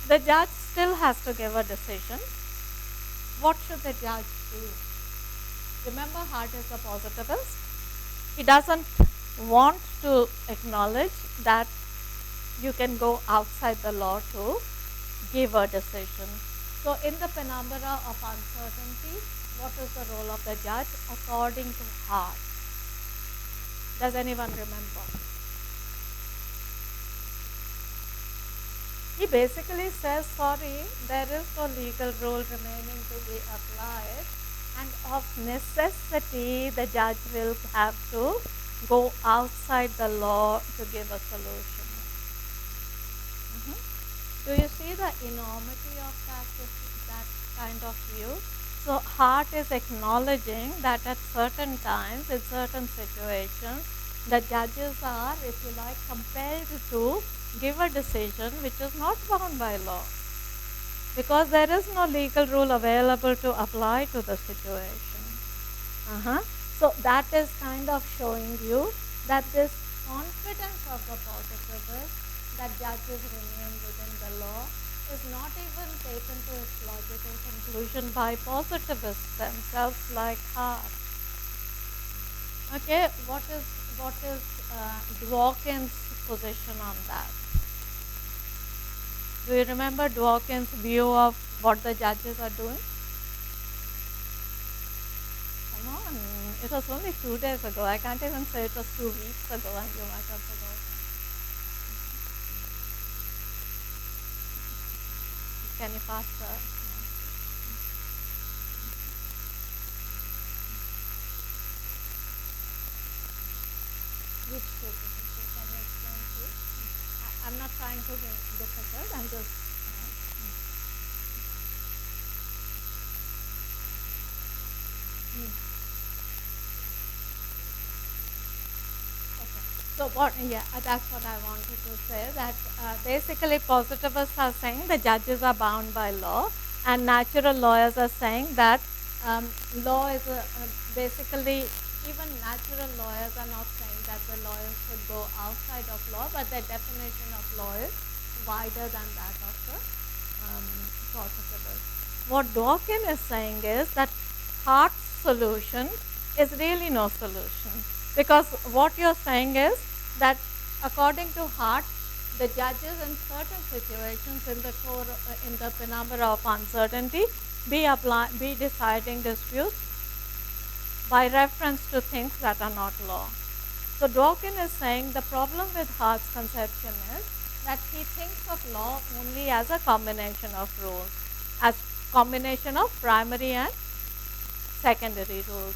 The judge still has to give a decision. What should the judge do? Remember, Hart is a positivist. He doesn't want to acknowledge that you can go outside the law to give a decision. So in the penumbra of uncertainty, what is the role of the judge according to Hart? Does anyone remember? He basically says, sorry, there is no legal rule remaining to be applied, and of necessity the judge will have to go outside the law to give a solution. Do you see the enormity of that kind of view? So Hart is acknowledging that at certain times, in certain situations, the judges are, if you like, compelled to give a decision which is not bound by law, because there is no legal rule available to apply to the situation. So that is kind of showing you that this confidence of the positivist that judges remain within the law is not even taken to its logical conclusion by positivists themselves like Hart. Okay, what is Dworkin's position on that? Do you remember Dworkin's view of what the judges are doing? Come on, it was only 2 days ago. I can't even say it was 2 weeks ago, and you might have forgotten. Can you pass the? Which two positions can you explain please? I'm not trying to be difficult, I'm just So what, that's what I wanted to say, that basically positivists are saying the judges are bound by law, and natural lawyers are saying that law is basically even natural lawyers are not saying that the lawyers should go outside of law, but the definition of law is wider than that of the positivists. What Dworkin is saying is that Hart's solution is really no solution, because what you're saying is that according to Hart, the judges in certain situations in the penumbra of uncertainty be deciding disputes by reference to things that are not law. So Dworkin is saying the problem with Hart's conception is that he thinks of law only as a combination of rules, as combination of primary and secondary rules.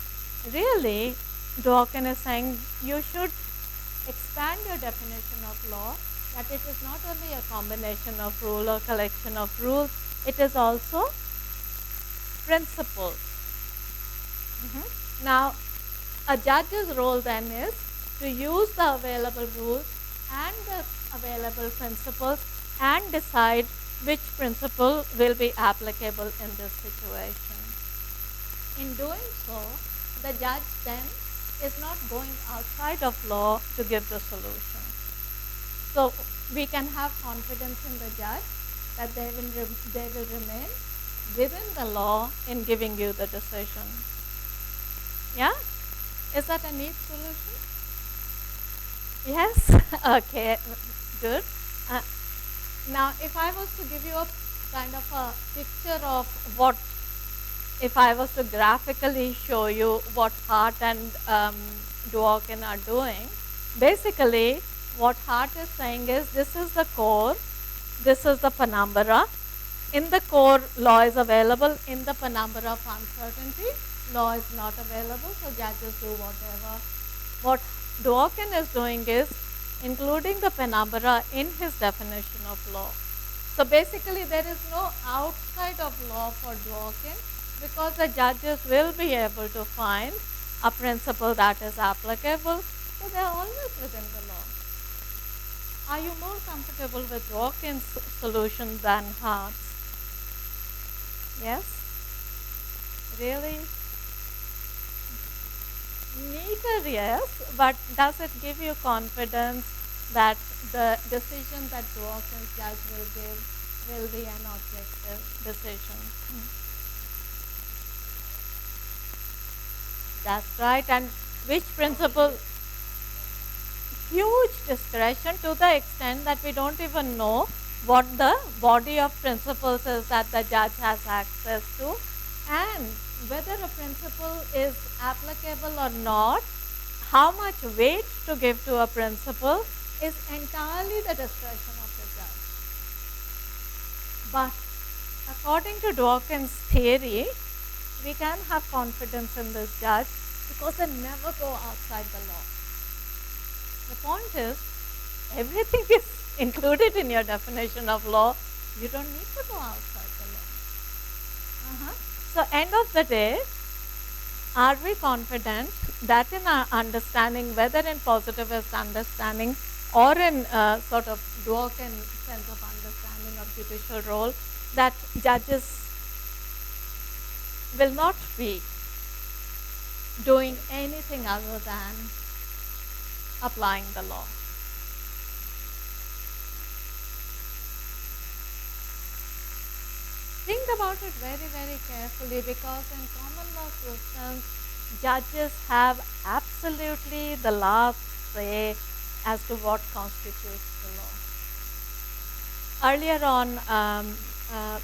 Really, Dworkin is saying you should expand your definition of law, that it is not only a combination of rule or collection of rules, it is also principles. Now, a judge's role then is to use the available rules and the available principles and decide which principle will be applicable in this situation. In doing so, the judge then is not going outside of law to give the solution. So we can have confidence in the judge that they will remain within the law in giving you the decision. Yeah? Is that a neat solution? Yes? Okay, good. Now, if I was to give you a kind of a picture of what, if I was to graphically show you what Hart and Dworkin are doing, basically what Hart is saying is this is the core, this is the penumbra. In the core, law is available. In the penumbra of uncertainty, law is not available, so judges do whatever. What Dworkin is doing is including the penumbra in his definition of law. So basically there is no outside of law for Dworkin, because the judges will be able to find a principle that is applicable, so they are always within the law. Are you more comfortable with Dworkin's solution than Hart's? Yes? Really? Neither, yes, but does it give you confidence that the decision that Dworkin's judge will give will be an objective decision? That's right. And which principle? Huge discretion, to the extent that we don't even know what the body of principles is that the judge has access to, and whether a principle is applicable or not, how much weight to give to a principle is entirely the discretion of the judge. But according to Dworkin's theory, we can have confidence in this judge because they never go outside the law. The point is, everything is included in your definition of law. You don't need to go outside the law. So end of the day, are we confident that in our understanding, whether in positivist understanding or in sort of Dworkin sense of understanding of judicial role, that judges will not be doing anything other than applying the law? Think about it very, very carefully, because in common law systems, judges have absolutely the last say as to what constitutes the law. Earlier on,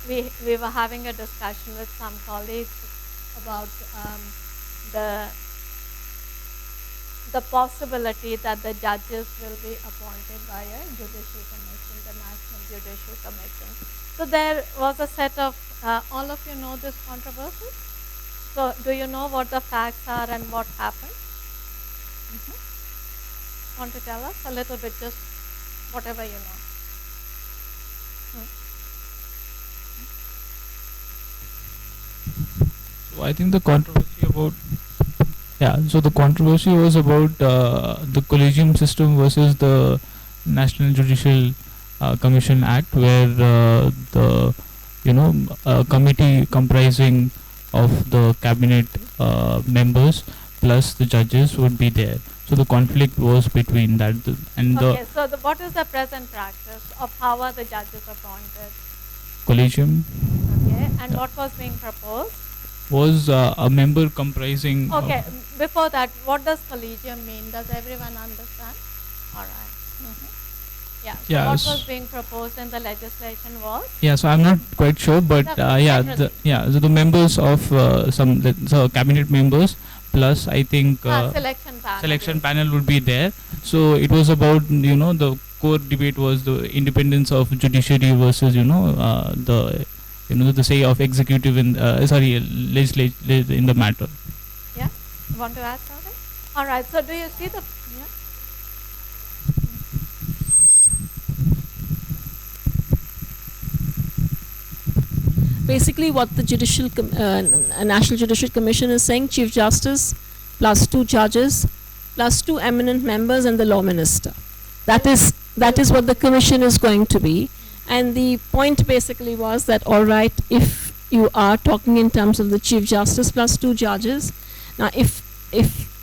we were having a discussion with some colleagues about the possibility that the judges will be appointed by a judicial commission, the National Judicial Commission. So there was a set of, all of you know this controversy? So do you know what the facts are and what happened? Want to tell us a little bit, just whatever you know? So I think the controversy about the controversy was about the collegium system versus the National Judicial Commission Act, where the committee comprising of the cabinet members plus the judges would be there. So the conflict was between that and Okay, so what is the present practice of how are the judges appointed? the collegium Okay, and what was being proposed? was a member comprising. Okay, before that, what does collegium mean? Does everyone understand? All right. Yeah, so what Yes. was being proposed in the legislation was? Yeah, so I'm not quite sure, but so the members of so cabinet members plus I think selection panel would be there. So it was about the core debate was the independence of judiciary versus the say of executive in legislature in the matter. Yeah, want to add something? All right. So do you see the? Yeah. Basically, what the National Judicial Commission is saying: Chief Justice plus 2 judges plus 2 eminent members and the law minister. That is what the commission is going to be. And the point basically was that, all right, if you are talking in terms of the Chief Justice plus 2 judges, now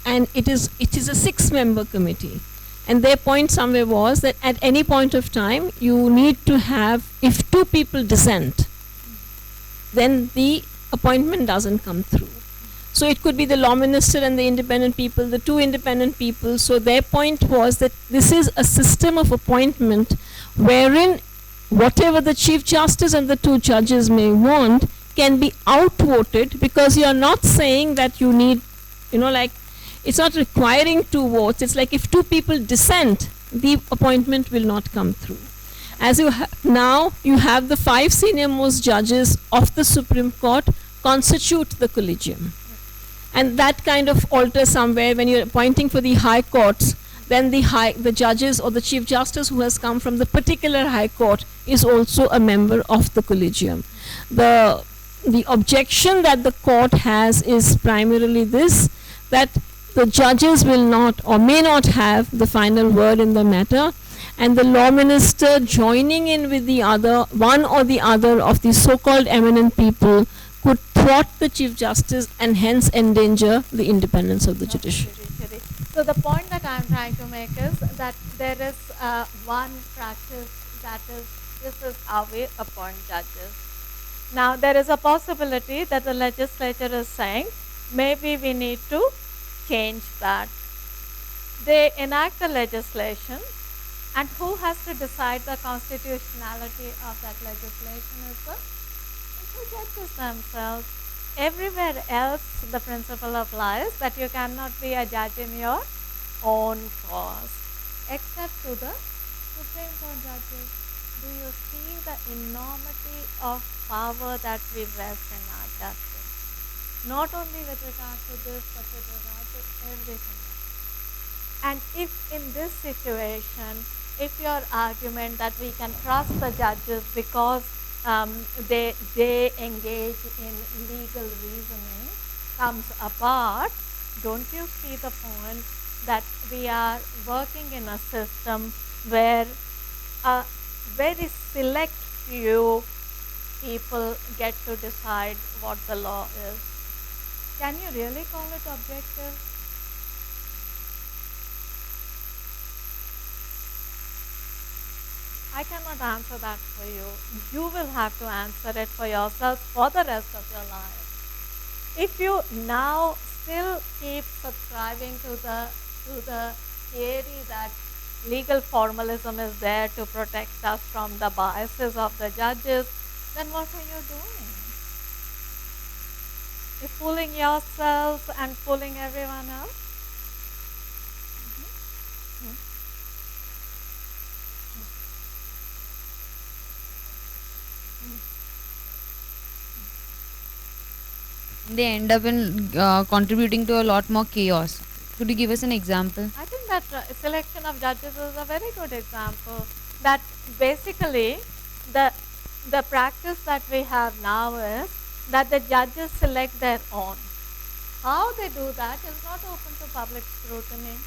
and it is a 6-member committee, and their point somewhere was that at any point of time you need to have, if 2 people dissent, then the appointment doesn't come through. So it could be the law minister and the independent people, the 2 independent people. So their point was that this is a system of appointment wherein whatever the Chief Justice and the 2 judges may want can be outvoted, because you are not saying that you need, it's not requiring 2 votes. It's like if 2 people dissent, the appointment will not come through. As now you have the 5 senior most judges of the Supreme Court constitute the collegium. And that kind of alters somewhere when you're appointing for the high courts. Then the judges or the Chief Justice who has come from the particular high court is also a member of the collegium. The objection that the court has is primarily this, that the judges will not or may not have the final word in the matter, and the law minister joining in with the one or the other of the so-called eminent people could thwart the Chief Justice and hence endanger the independence of the judiciary. So the point that I'm trying to make is that there is one practice, that is, this is how we appoint judges. Now there is a possibility that the legislature is saying maybe we need to change that. They enact the legislation, and who has to decide the constitutionality of that legislation is the judges themselves. Everywhere else, the principle applies that you cannot be a judge in your own cause, except to the Supreme Court judges. Do you see the enormity of power that we vest in our justice? Not only with regard to this, but with regard to everything else. And if in this situation, if your argument that we can trust the judges because they engage in legal reasoning comes apart, don't you see the point that we are working in a system where a very select few people get to decide what the law is? Can you really call it objective? I cannot answer that for you. You will have to answer it for yourself for the rest of your life. If you now still keep subscribing to the theory that legal formalism is there to protect us from the biases of the judges, then what are you doing? You're fooling yourself and fooling everyone else? They end up in contributing to a lot more chaos. Could you give us an example? I think that selection of judges is a very good example. That basically the practice that we have now is that the judges select their own. How they do that is not open to public scrutiny.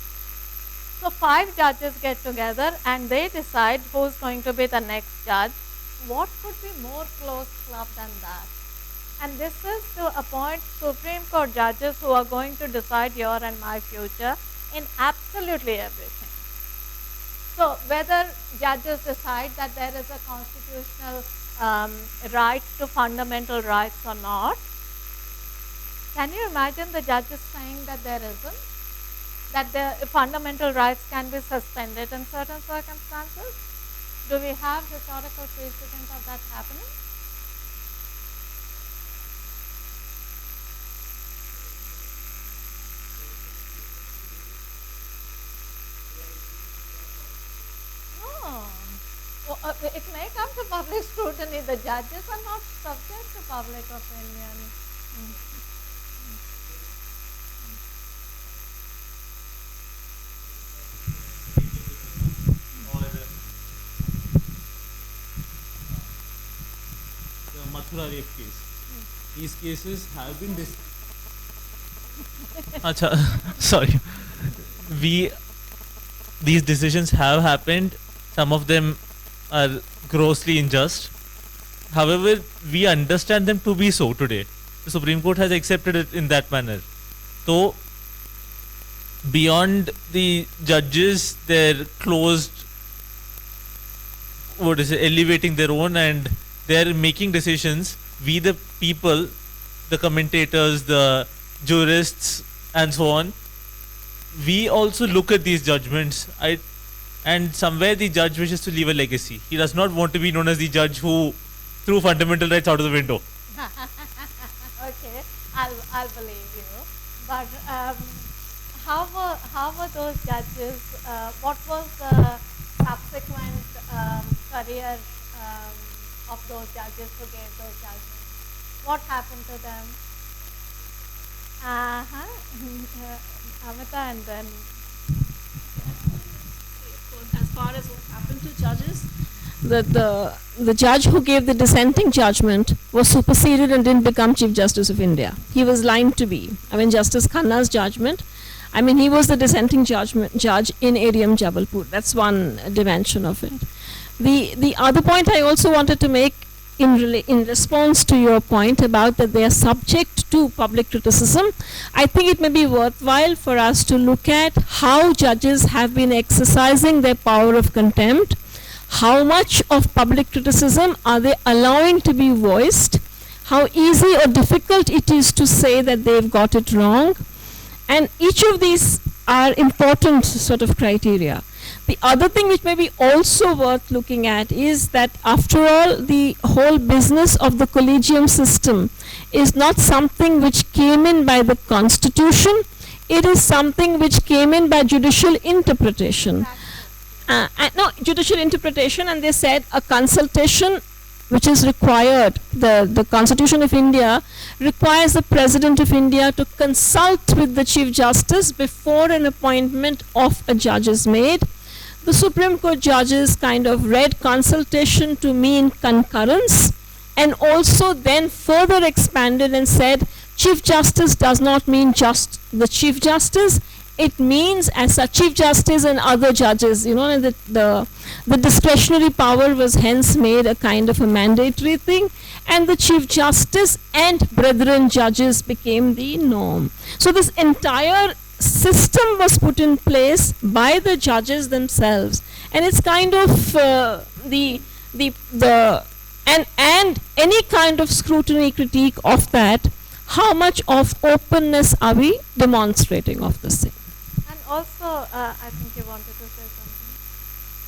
So 5 judges get together and they decide who's going to be the next judge. What could be more close club than that? And this is to appoint Supreme Court judges who are going to decide your and my future in absolutely everything. So whether judges decide that there is a constitutional right to fundamental rights or not, can you imagine the judges saying that there isn't? That the fundamental rights can be suspended in certain circumstances? Do we have historical precedent of that happening? No. Well, it may come to public scrutiny. The judges are not subject to public opinion. Or the Mathura rape case. These cases have been Acha, sorry. These decisions have happened. Some of them are grossly unjust. However, we understand them to be so today. The Supreme Court has accepted it in that manner. So, beyond the judges, they're closed, elevating their own, and they're making decisions. We, the people, the commentators, the jurists, and so on, we also look at these judgments. And somewhere the judge wishes to leave a legacy. He does not want to be known as the judge who threw fundamental rights out of the window. Okay, I'll believe you. But how were those judges? What was the subsequent career of those judges who gave those judgments? What happened to them? Amita, and then. As far as what happened to judges, the judge who gave the dissenting judgment was superseded and didn't become Chief Justice of India. He was line to be. I mean, Justice Khanna's judgment, I mean, he was the dissenting judge in ADM Jabalpur. That's one dimension of it. The other point I also wanted to make in response to your point about that they are subject to public criticism, I think it may be worthwhile for us to look at how judges have been exercising their power of contempt. How much of public criticism are they allowing to be voiced? How easy or difficult it is to say that they've got it wrong? And each of these are important sort of criteria. The other thing which may be also worth looking at is that after all, the whole business of the collegium system is not something which came in by the constitution. It is something which came in by judicial interpretation. Judicial interpretation, and they said a consultation which is required. The Constitution of India requires the President of India to consult with the Chief Justice before an appointment of a judge is made. The Supreme Court judges kind of read consultation to mean concurrence, and also then further expanded and said Chief Justice does not mean just the Chief Justice. It means as a Chief Justice and other judges, you know, and the discretionary power was hence made a kind of a mandatory thing, and the Chief Justice and brethren judges became the norm. So this entire system was put in place by the judges themselves, and it's kind of and any kind of scrutiny, critique of that, how much of openness are we demonstrating of the same? And also, I think you wanted to say something.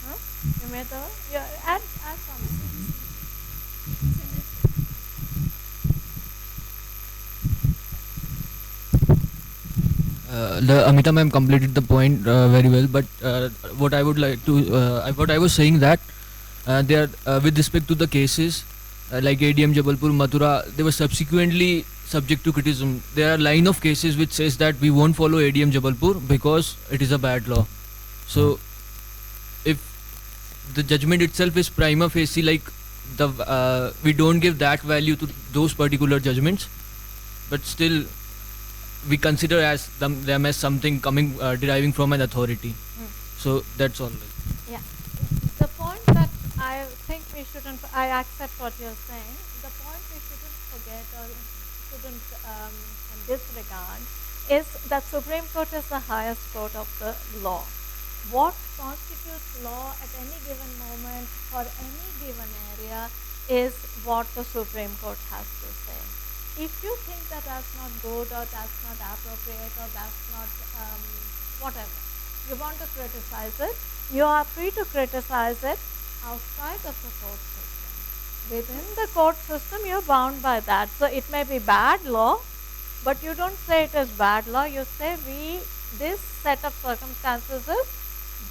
Huh? You made add something. The Amita ma'am completed the point very well, but what I would like to, what I was saying that they are with respect to the cases like ADM Jabalpur, Mathura, they were subsequently subject to criticism. There are line of cases which says that we won't follow ADM Jabalpur because it is a bad law. So if the judgment itself is prima facie, like the we don't give that value to those particular judgments, but still we consider as them as something coming deriving from an authority. So that's all. Yeah. The point that I think we shouldn't, I accept what you're saying. The point we shouldn't forget or shouldn't disregard is that Supreme Court is the highest court of the law. What constitutes law at any given moment for any given area is what the Supreme Court has to say. If you think that that's not good or that's not appropriate or that's not whatever, you want to criticize it, you are free to criticize it outside of the court system. Within the court system, you're bound by that. So it may be bad law, but you don't say it is bad law. You say this set of circumstances is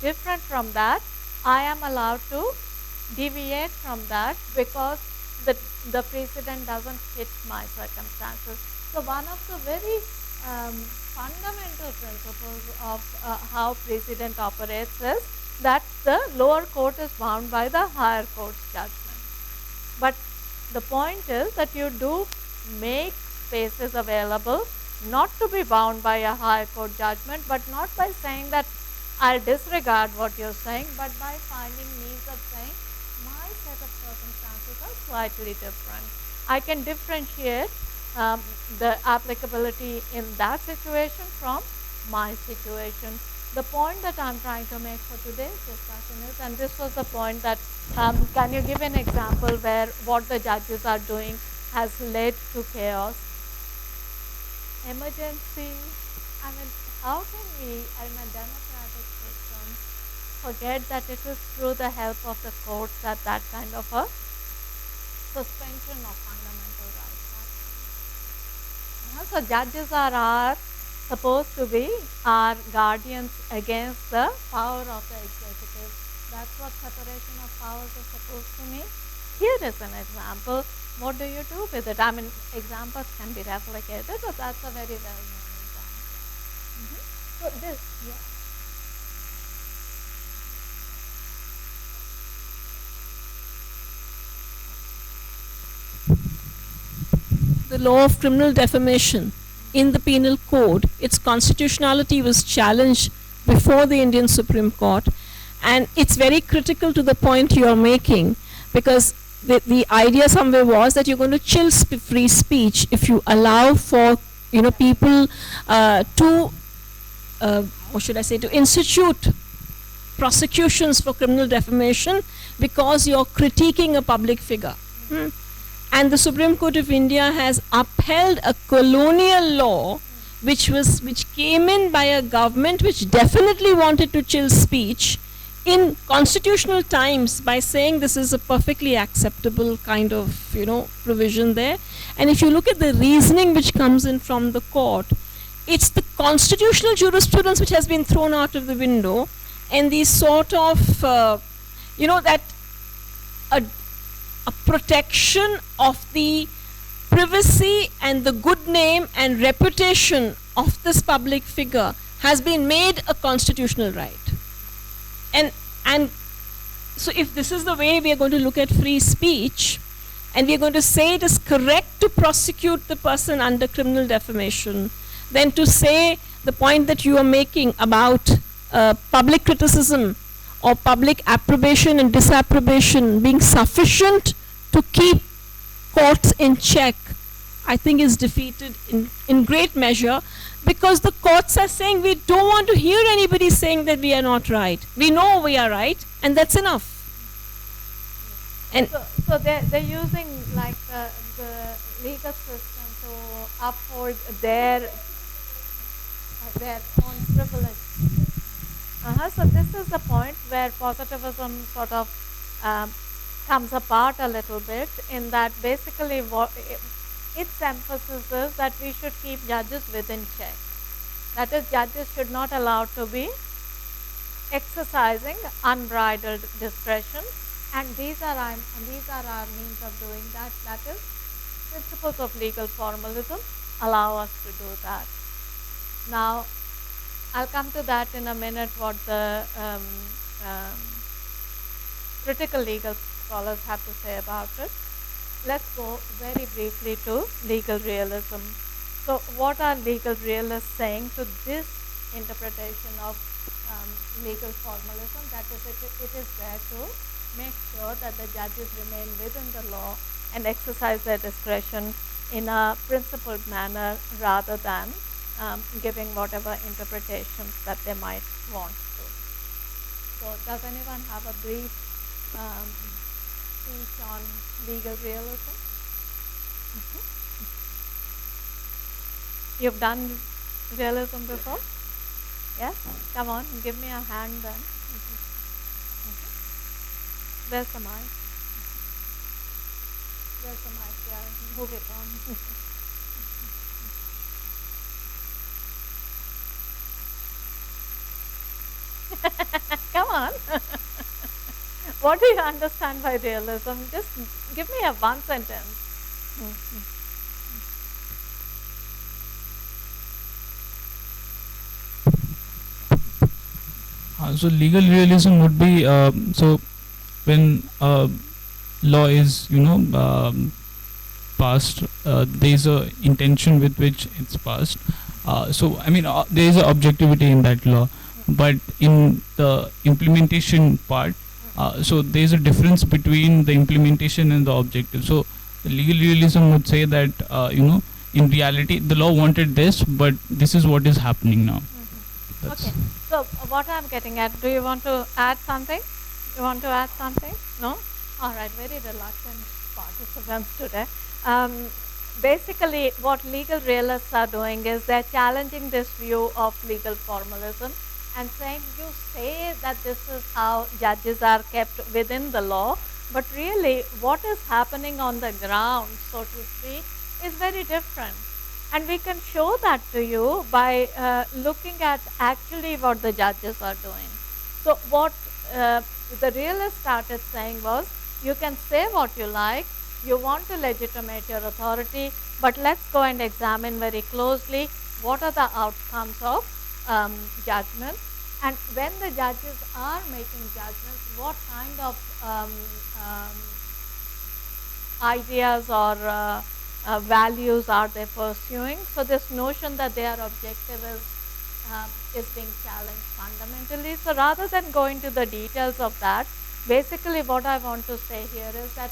different from that. I am allowed to deviate from that because the precedent doesn't fit my circumstances. So one of the very fundamental principles of how precedent operates is that the lower court is bound by the higher court's judgment. But the point is that you do make spaces available not to be bound by a higher court judgment, but not by saying that I'll disregard what you're saying, but by finding means of saying my set of circumstances are slightly different. I can differentiate the applicability in that situation from my situation. The point that I'm trying to make for today's discussion is, and this was the point that, can you give an example where what the judges are doing has led to chaos? Emergency. I mean, how can we, in a democratic system, forget that it is through the help of the courts that that kind of a suspension of fundamental rights happens? So judges are supposed to be our guardians against the power of the executive. That's what separation of powers is supposed to mean. Here is an example. What do you do with it? I mean, examples can be replicated, but that's a very well-known example. So this, yeah. The law of criminal defamation in the penal code, its constitutionality was challenged before the Indian Supreme Court, and it's very critical to the point you're making, because the idea somewhere was that you're going to chill free speech if you allow for people to what should I say, to institute prosecutions for criminal defamation because you're critiquing a public figure. And the Supreme Court of India has upheld a colonial law which came in by a government which definitely wanted to chill speech in constitutional times by saying this is a perfectly acceptable kind of provision there. And if you look at the reasoning which comes in from the court, it's the constitutional jurisprudence which has been thrown out of the window, and the sort of that a protection of the privacy and the good name and reputation of this public figure has been made a constitutional right. And so if this is the way we are going to look at free speech, and we are going to say it is correct to prosecute the person under criminal defamation, then to say the point that you are making about public criticism or public approbation and disapprobation being sufficient to keep courts in check, I think is defeated in great measure, because the courts are saying we don't want to hear anybody saying that we are not right. We know we are right, and that's enough. And so they're using like the legal system to uphold their own privilege. So this is the point where positivism sort of comes apart a little bit, in that basically its emphasis is that we should keep judges within check. That is, judges should not allowed to be exercising unbridled discretion, and these are our means of doing that. That is, principles of legal formalism allow us to do that. Now, I'll come to that in a minute, what the critical legal scholars have to say about it. Let's go very briefly to legal realism. So what are legal realists saying to this interpretation of legal formalism? That is, it is there to make sure that the judges remain within the law and exercise their discretion in a principled manner rather than giving whatever interpretations that they might want to. So does anyone have a brief speech on legal realism? You've done realism before? Yes? Come on, give me a hand then. Where's the mic? Where's the mic? Yeah, move it on. Come on. What do you understand by realism? Just give me a one sentence. So legal realism would be so when law is passed, there is a intention with which it's passed. So I mean there is a objectivity in that law, but in the implementation part, so there is a difference between the implementation and the objective. So the legal realism would say that in reality the law wanted this, but this is what is happening now. Okay. So what I'm getting at, do you want to add something? You want to add something? No? All right. Very reluctant participants today. Basically, what legal realists are doing is they're challenging this view of legal formalism and saying you say that this is how judges are kept within the law, but really what is happening on the ground, so to speak, is very different. And we can show that to you by looking at actually what the judges are doing. So what the realists started saying was, you can say what you like, you want to legitimate your authority, but let's go and examine very closely what are the outcomes of judgment. And when the judges are making judgments, what kind of ideas or values are they pursuing? So this notion that they are objective is being challenged fundamentally. So rather than go into the details of that, basically what I want to say here is that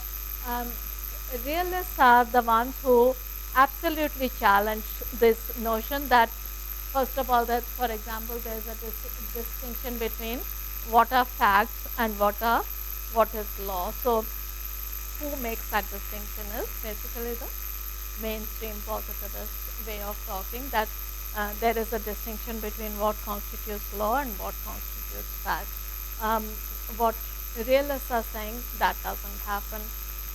realists are the ones who absolutely challenge this notion that, first of all, that for example there is a distinction between what are facts and what is law. So who makes that distinction is basically the mainstream positivist way of talking, that there is a distinction between what constitutes law and what constitutes fact. What realists are saying, that doesn't happen.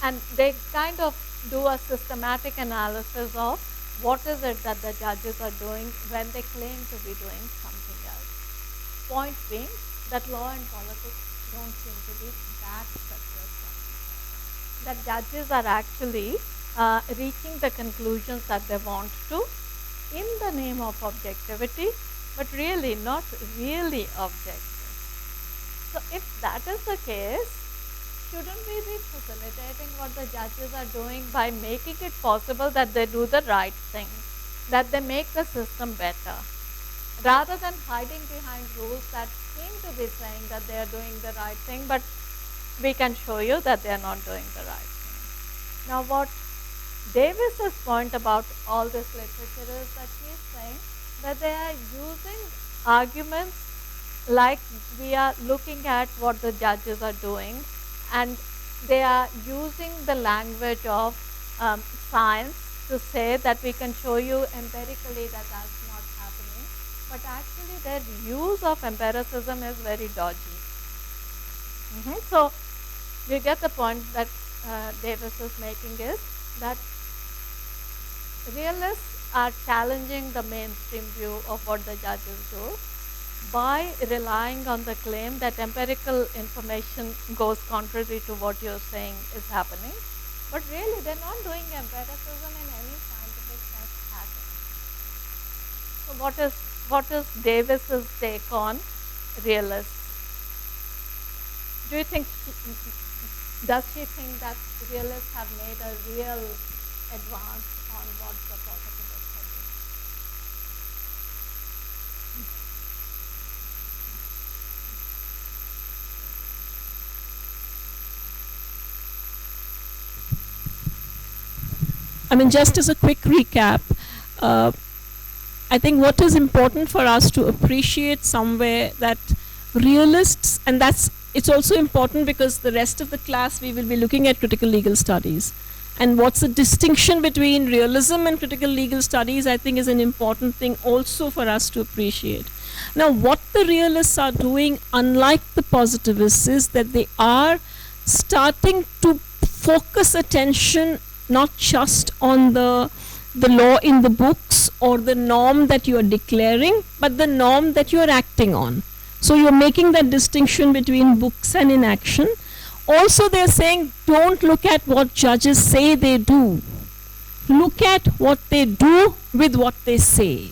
And they kind of do a systematic analysis of what is it that the judges are doing when they claim to be doing something else. Point being that law and politics don't seem to be that separate from each other. That judges are actually reaching the conclusions that they want to in the name of objectivity, but really not really objective. So if that is the case, shouldn't we be facilitating what the judges are doing by making it possible that they do the right thing, that they make the system better, rather than hiding behind rules that seem to be saying that they are doing the right thing, but we can show you that they are not doing the right thing. Now what Davis's point about all this literature is that he is saying that they are using arguments like we are looking at what the judges are doing, and they are using the language of science to say that we can show you empirically that that's not happening, but actually their use of empiricism is very dodgy. So you get the point that Davis is making is that realists are challenging the mainstream view of what the judges do by relying on the claim that empirical information goes contrary to what you're saying is happening. But really, they're not doing empiricism in any scientific sense at all. So what is Davis's take on realists? Do you think, does she think that realists have made a real advance on what the positivists are doing? I mean, just as a quick recap, uh, I think what is important for us to appreciate somewhere that realists, and it's also important because the rest of the class we will be looking at critical legal studies. And what's the distinction between realism and critical legal studies, I think, is an important thing also for us to appreciate. Now, what the realists are doing, unlike the positivists, is that they are starting to focus attention not just on the law in the books or the norm that you are declaring, but the norm that you are acting on. So you're making that distinction between books and inaction. Also, they're saying, don't look at what judges say they do. Look at what they do with what they say.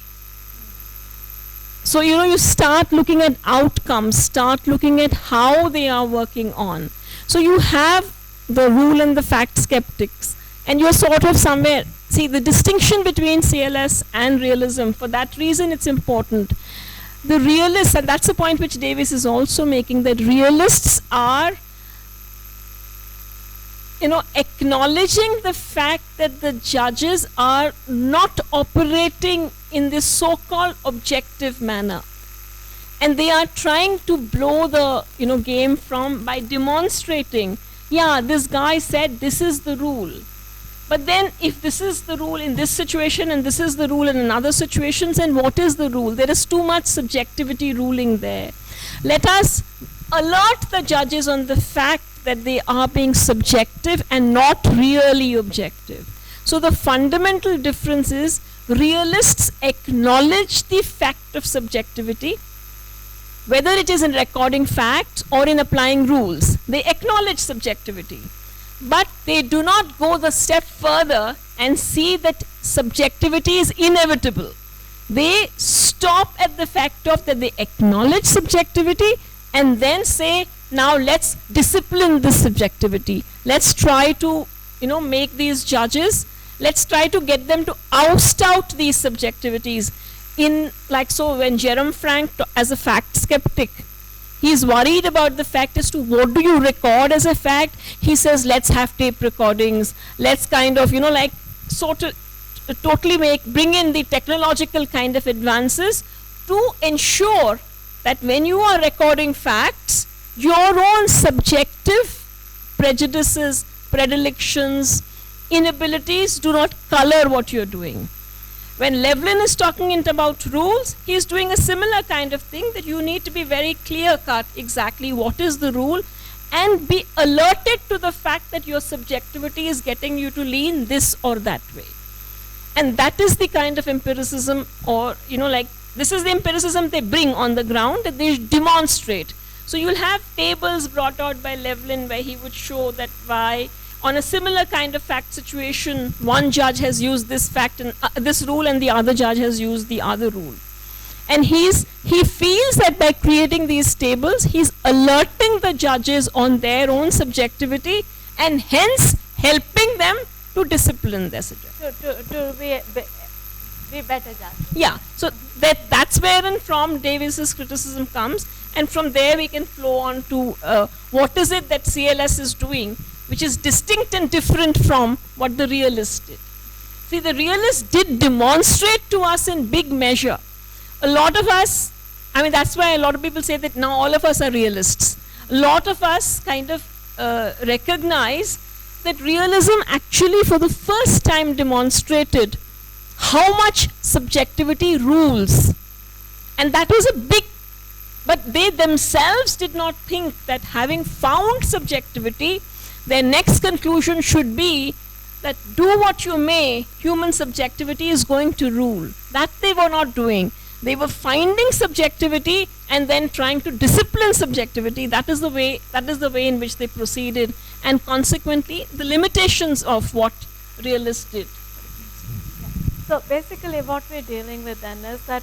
So, you start looking at outcomes, start looking at how they are working on. So you have the rule and the fact skeptics, and you're sort of somewhere. See, the distinction between CLS and realism, for that reason it's important. The realists, and that's the point which Davis is also making, that realists are acknowledging the fact that the judges are not operating in this so-called objective manner. And they are trying to blow the, game by demonstrating, yeah, this guy said this is the rule. But then if this is the rule in this situation and this is the rule in another situation, then what is the rule? There is too much subjectivity ruling there. Let us alert the judges on the fact that they are being subjective and not really objective. So the fundamental difference is realists acknowledge the fact of subjectivity, whether it is in recording facts or in applying rules. They acknowledge subjectivity, but they do not go the step further and see that subjectivity is inevitable. They stop at the fact of that they acknowledge subjectivity and then say, now let's discipline this subjectivity. Let's try to, make these judges, let's try to get them to oust out these subjectivities. When Jerome Frank, as a fact skeptic, he's worried about the fact as to what do you record as a fact. He says, let's have tape recordings. Let's kind of, totally bring in the technological kind of advances to ensure that when you are recording facts, your own subjective prejudices, predilections, inabilities do not color what you're doing. When Levlin is talking about rules, he's doing a similar kind of thing, that you need to be very clear-cut exactly what is the rule and be alerted to the fact that your subjectivity is getting you to lean this or that way. And that is the kind of empiricism, or, this is the empiricism they bring on the ground, that they demonstrate. So you'll have tables brought out by Levlin where he would show that why on a similar kind of fact situation, one judge has used this fact and this rule and the other judge has used the other rule. And he feels that by creating these tables, he's alerting the judges on their own subjectivity and hence helping them to discipline their subjectivity. To be better judges. Yeah, so that's wherein from Davis's criticism comes, and from there we can flow on to what is it that CLS is doing, which is distinct and different from what the realist did. See, the realist did demonstrate to us in big measure. A lot of us, that's why a lot of people say that now all of us are realists. A lot of us kind of recognize that realism actually for the first time demonstrated how much subjectivity rules. And that was a big, but they themselves did not think that having found subjectivity, their next conclusion should be that do what you may, human subjectivity is going to rule. That they were not doing. They were finding subjectivity and then trying to discipline subjectivity. That is the way in which they proceeded, and consequently the limitations of what realists did. So basically what we're dealing with then is that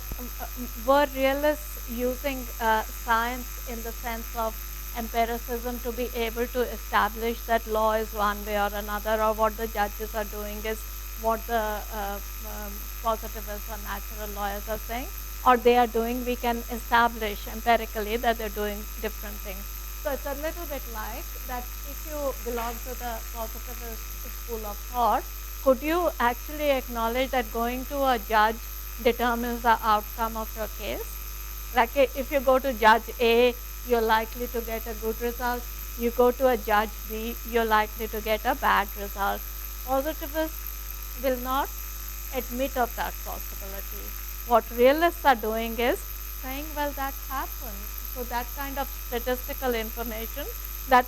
were realists using science in the sense of empiricism to be able to establish that law is one way or another, or what the judges are doing is what the positivists or natural lawyers are saying, or they are doing, we can establish empirically that they're doing different things. So it's a little bit like that if you belong to the positivist school of thought, could you actually acknowledge that going to a judge determines the outcome of your case? Like if you go to judge A, you're likely to get a good result. You go to a judge B, you're likely to get a bad result. Positivists will not admit of that possibility. What realists are doing is saying, well, that happens. So that kind of statistical information that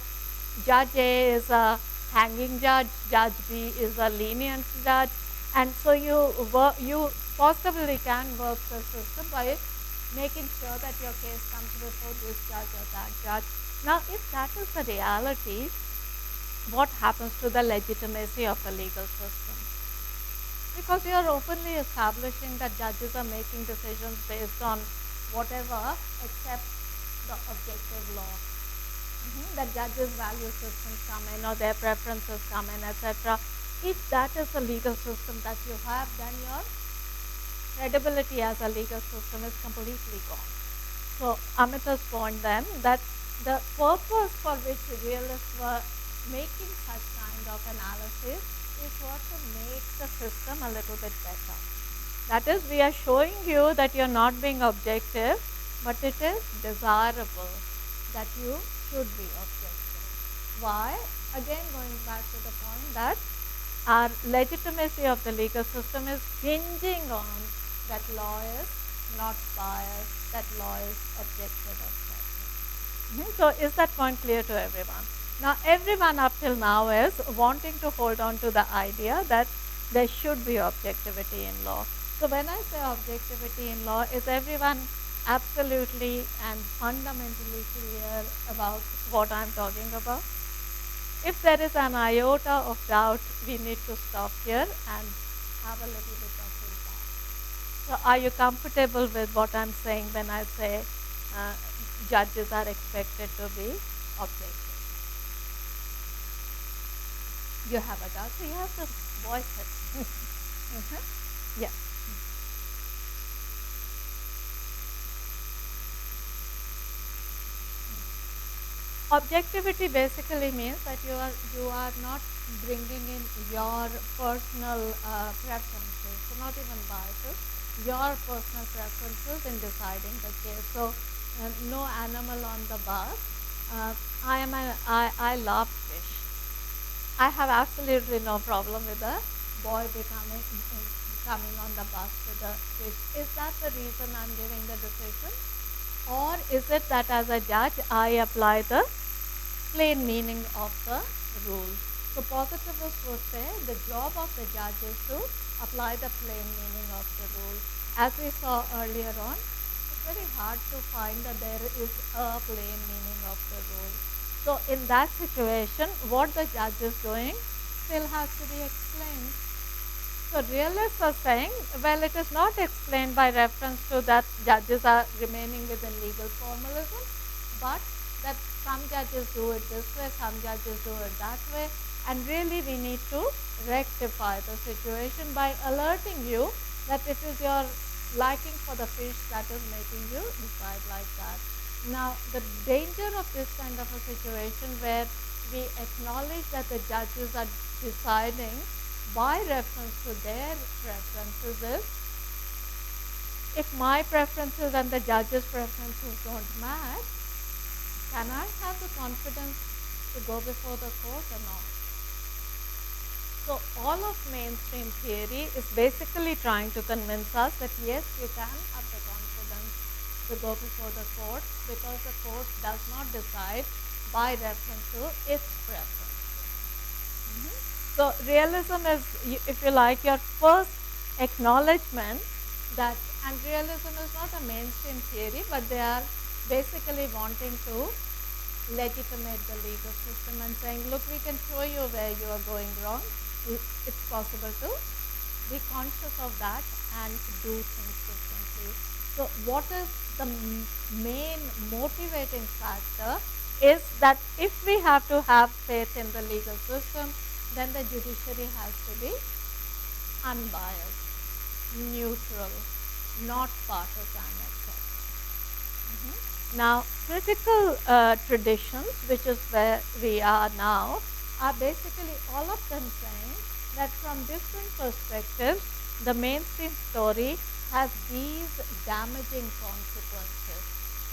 judge A is a hanging judge, judge B is a lenient judge, and so you possibly can work the system by making sure that your case comes before this judge or that judge. Now, if that is the reality, what happens to the legitimacy of the legal system? Because you are openly establishing that judges are making decisions based on whatever except the objective law. That judges' value systems come in or their preferences come in, etc. If that is the legal system that you have, then your credibility as a legal system is completely gone. So Amita's point then that the purpose for which realists were making such kind of analysis is what to make the system a little bit better. That is, we are showing you that you're not being objective, but it is desirable that you should be objective. Why? Again, going back to the point that our legitimacy of the legal system is hinging on that law is not biased, that law is objective, etc. So is that point clear to everyone? Now everyone up till now is wanting to hold on to the idea that there should be objectivity in law. So when I say objectivity in law, is everyone absolutely and fundamentally clear about what I'm talking about? If there is an iota of doubt, we need to stop here and have a little bit of feedback. So are you comfortable with what I'm saying when I say judges are expected to be objective? You have a doubt, so you have to voice it. Yeah. Objectivity basically means that you are not bringing in your personal preferences, so not even biases, your personal preferences in deciding the case. So no animal on the bus. I love fish. I have absolutely no problem with a boy coming on the bus with a fish. Is that the reason I'm giving the decision? Or is it that as a judge, I apply the plain meaning of the rule? So positivists would say the job of the judge is to apply the plain meaning of the rule. As we saw earlier on, it's very hard to find that there is a plain meaning of the rule. So in that situation, what the judge is doing still has to be explained. So realists are saying, well, it is not explained by reference to that judges are remaining within legal formalism, but that some judges do it this way, some judges do it that way, and really we need to rectify the situation by alerting you that it is your liking for the fish that is making you decide like that. Now, the danger of this kind of a situation where we acknowledge that the judges are deciding by reference to their preferences is, if my preferences and the judge's preferences don't match, can I have the confidence to go before the court or not? So all of mainstream theory is basically trying to convince us that yes, you can have the confidence to go before the court because the court does not decide by reference to its preferences. So realism is, if you like, your first acknowledgement that, and realism is not a mainstream theory, but they are basically wanting to legitimate the legal system and saying, look, we can show you where you are going wrong. It's possible to be conscious of that and do things differently. So what is the main motivating factor is that if we have to have faith in the legal system, then the judiciary has to be unbiased, neutral, not partisan, etc. Now, critical traditions, which is where we are now, are basically all of them saying that from different perspectives, the mainstream story has these damaging consequences.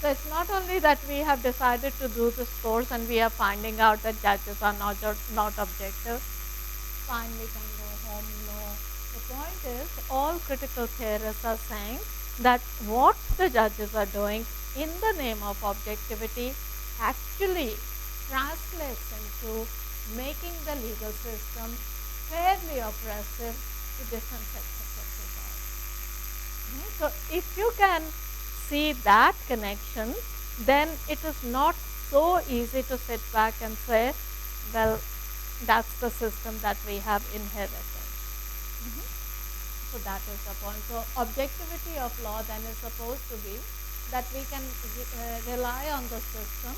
So it's not only that we have decided to do this course and we are finding out that judges are not objective. Fine, we can go home. No. The point is, all critical theorists are saying that what the judges are doing in the name of objectivity actually translates into making the legal system fairly oppressive to different sections of society. So if you can see that connection, then it is not so easy to sit back and say, well, that's the system that we have inherited. So that is the point. So objectivity of law then is supposed to be that we can rely on the system,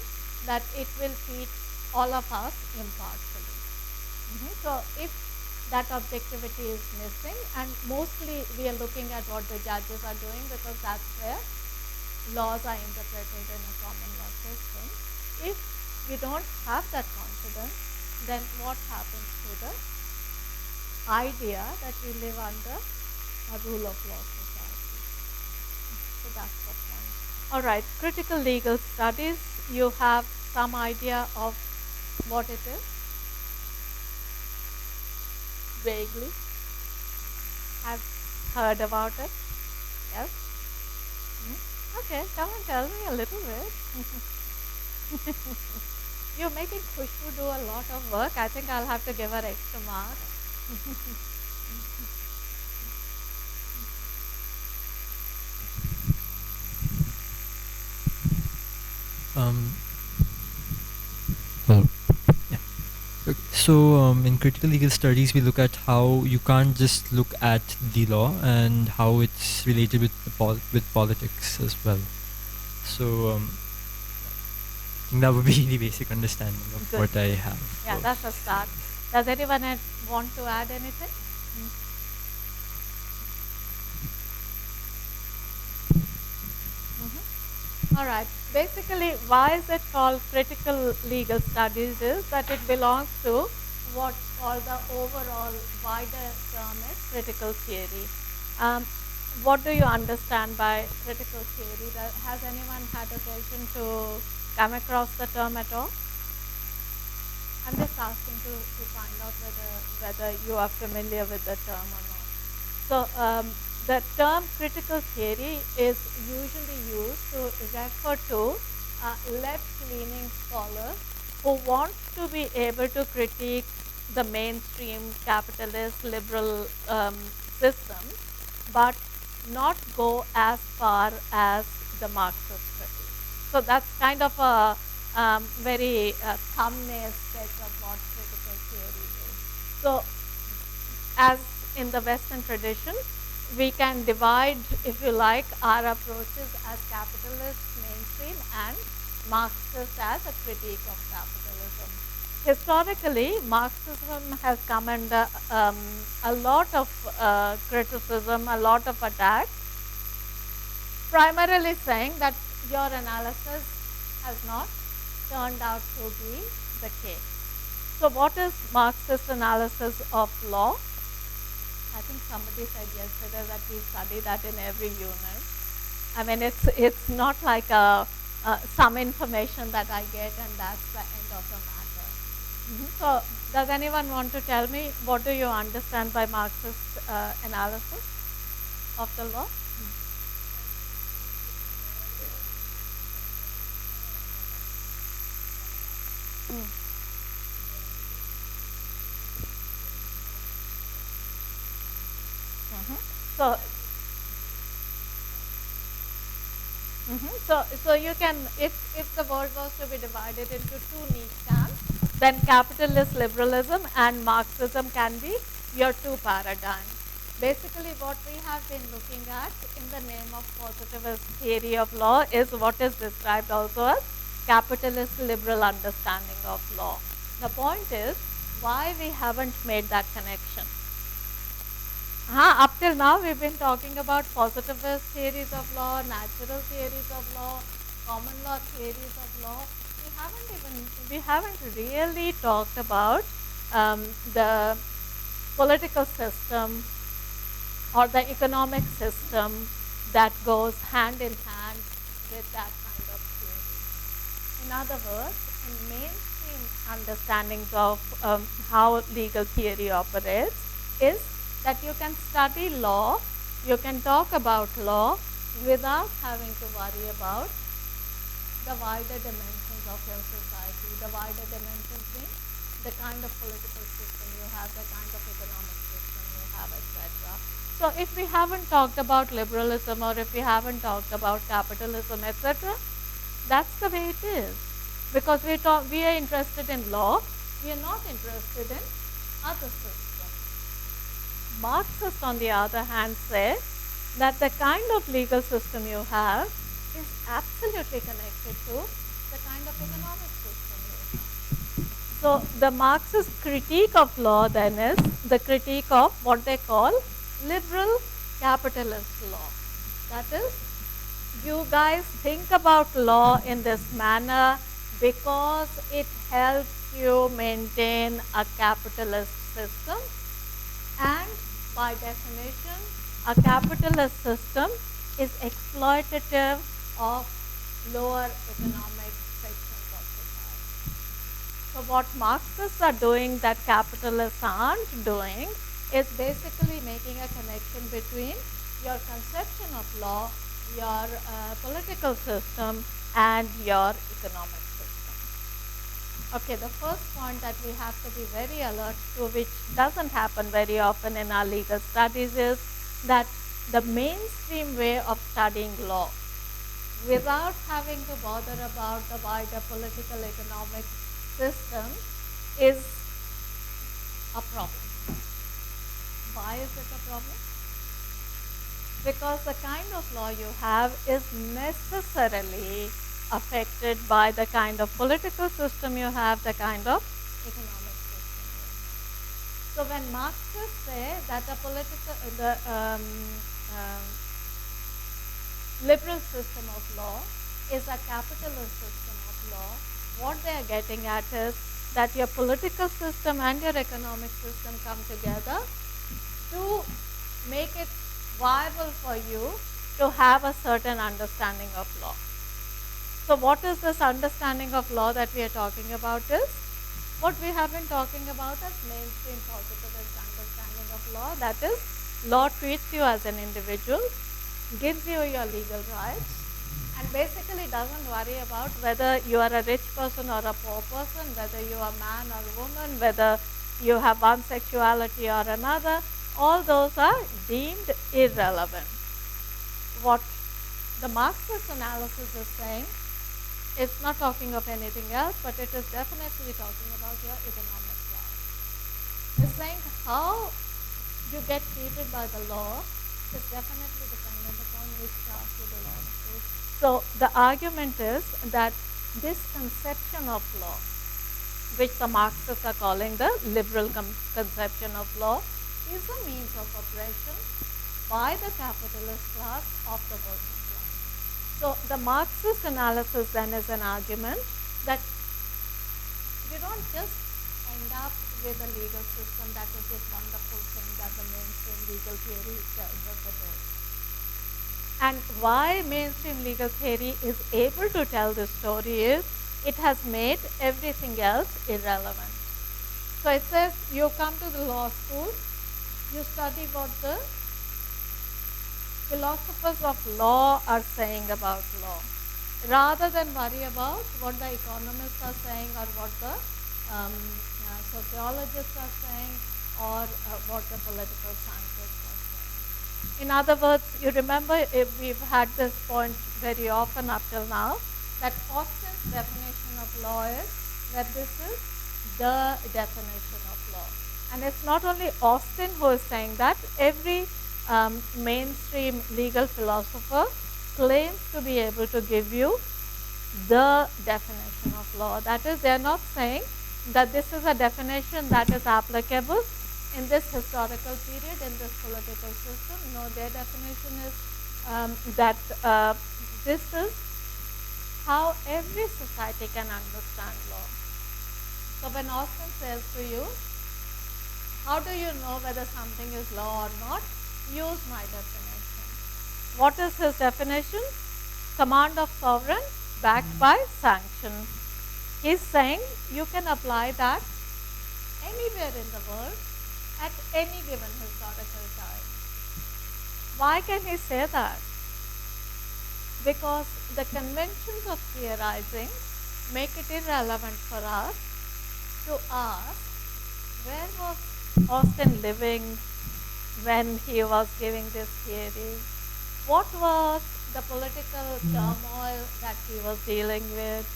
that it will treat all of us impartially. So if that objectivity is missing, and mostly we are looking at what the judges are doing because that's where laws are interpreted in a common law system. If we don't have that confidence, then what happens to the idea that we live under a rule of law society? So that's the point. All right, critical legal studies, you have some idea of what it is? Vaguely. Have heard about it? Yes? Okay, come and tell me a little bit. You're making Khushbu do a lot of work. I think I'll have to give her extra marks. Hello. Yeah. Okay. So in critical legal studies, we look at how you can't just look at the law and how it's related with with politics as well. So I think that would be the basic understanding of Good. what I have. Yeah, of that's a start. Does anyone want to add anything? All right. Basically, why is it called critical legal studies is that it belongs to what's called the overall wider term is critical theory. What do you understand by critical theory? Has anyone had occasion to come across the term at all? I'm just asking to find out whether you are familiar with the term or not. So the term critical theory is usually used to refer to left-leaning scholars who want to be able to critique the mainstream capitalist liberal system, but not go as far as the Marxist critique. So that's kind of a very thumbnail sketch of what critical theory is. So as in the Western tradition, we can divide, if you like, our approaches as capitalist mainstream and Marxist as a critique of capitalism. Historically, Marxism has come under a lot of criticism, a lot of attacks, primarily saying that your analysis has not turned out to be the case. So what is Marxist analysis of law? I think somebody said yesterday that we study that in every unit. I mean, it's not like some information that I get and that's the end of the matter. So does anyone want to tell me what do you understand by Marxist analysis of the law? So you can, if the world was to be divided into two niche camps, then capitalist liberalism and Marxism can be your two paradigms. Basically, what we have been looking at in the name of positivist theory of law is what is described also as capitalist liberal understanding of law. The point is why we haven't made that connection. Up till now, we've been talking about positivist theories of law, natural theories of law, common law theories of law. We haven't really talked about the political system or the economic system that goes hand in hand with that kind of theory. In other words, in mainstream understandings of how legal theory operates is that you can study law, you can talk about law without having to worry about the wider dimensions of your society. The wider dimensions mean the kind of political system you have, the kind of economic system you have, etc. So if we haven't talked about liberalism or if we haven't talked about capitalism, etc., that's the way it is. Because we are interested in law, we are not interested in other systems. Marxists, on the other hand, say that the kind of legal system you have is absolutely connected to the kind of economic system you have. So the Marxist critique of law then is the critique of what they call liberal capitalist law. That is, you guys think about law in this manner because it helps you maintain a capitalist system, and by definition, a capitalist system is exploitative of lower economic sections of society. So what Marxists are doing that capitalists aren't doing is basically making a connection between your conception of law, your political system, and your economic system. Okay, the first point that we have to be very alert to, which doesn't happen very often in our legal studies, is that the mainstream way of studying law, without having to bother about the wider political economic system, is a problem. Why is it a problem? Because the kind of law you have is necessarily affected by the kind of political system you have, the kind of economic system you have. So when Marxists say that the liberal system of law is a capitalist system of law, what they are getting at is that your political system and your economic system come together to make it viable for you to have a certain understanding of law. So what is this understanding of law that we are talking about is what we have been talking about as mainstream positivist understanding of law. That is, law treats you as an individual, gives you your legal rights, and basically doesn't worry about whether you are a rich person or a poor person, whether you are man or woman, whether you have one sexuality or another. All those are deemed irrelevant. What the Marxist analysis is saying, it's not talking of anything else, but it is definitely talking about your economic law. It's saying how you get treated by the law is definitely dependent upon which class you belong to. So the argument is that this conception of law, which the Marxists are calling the liberal conception of law, is a means of oppression by the capitalist class of the working class. So the Marxist analysis then is an argument that you don't just end up with a legal system that is this wonderful thing that the mainstream legal theory tells us it is. And why mainstream legal theory is able to tell this story is it has made everything else irrelevant. So it says you come to the law school, you study what the philosophers of law are saying about law, rather than worry about what the economists are saying or what the sociologists are saying or what the political scientists are saying. In other words, you remember, if we've had this point very often up till now, that Austin's definition of law is that this is the definition of law. And it's not only Austin who is saying that, every mainstream legal philosopher claims to be able to give you the definition of law. That is, they are not saying that this is a definition that is applicable in this historical period, in this political system. No, their definition is that this is how every society can understand law. So when Austin says to you, How do you know whether something is law or not? Use my definition. What is his definition? Command of sovereign backed by sanction. He's saying you can apply that anywhere in the world at any given historical time. Why can he say that? Because the conventions of theorizing make it irrelevant for us to ask where was Austin living when he was giving this theory? What was the political turmoil that he was dealing with?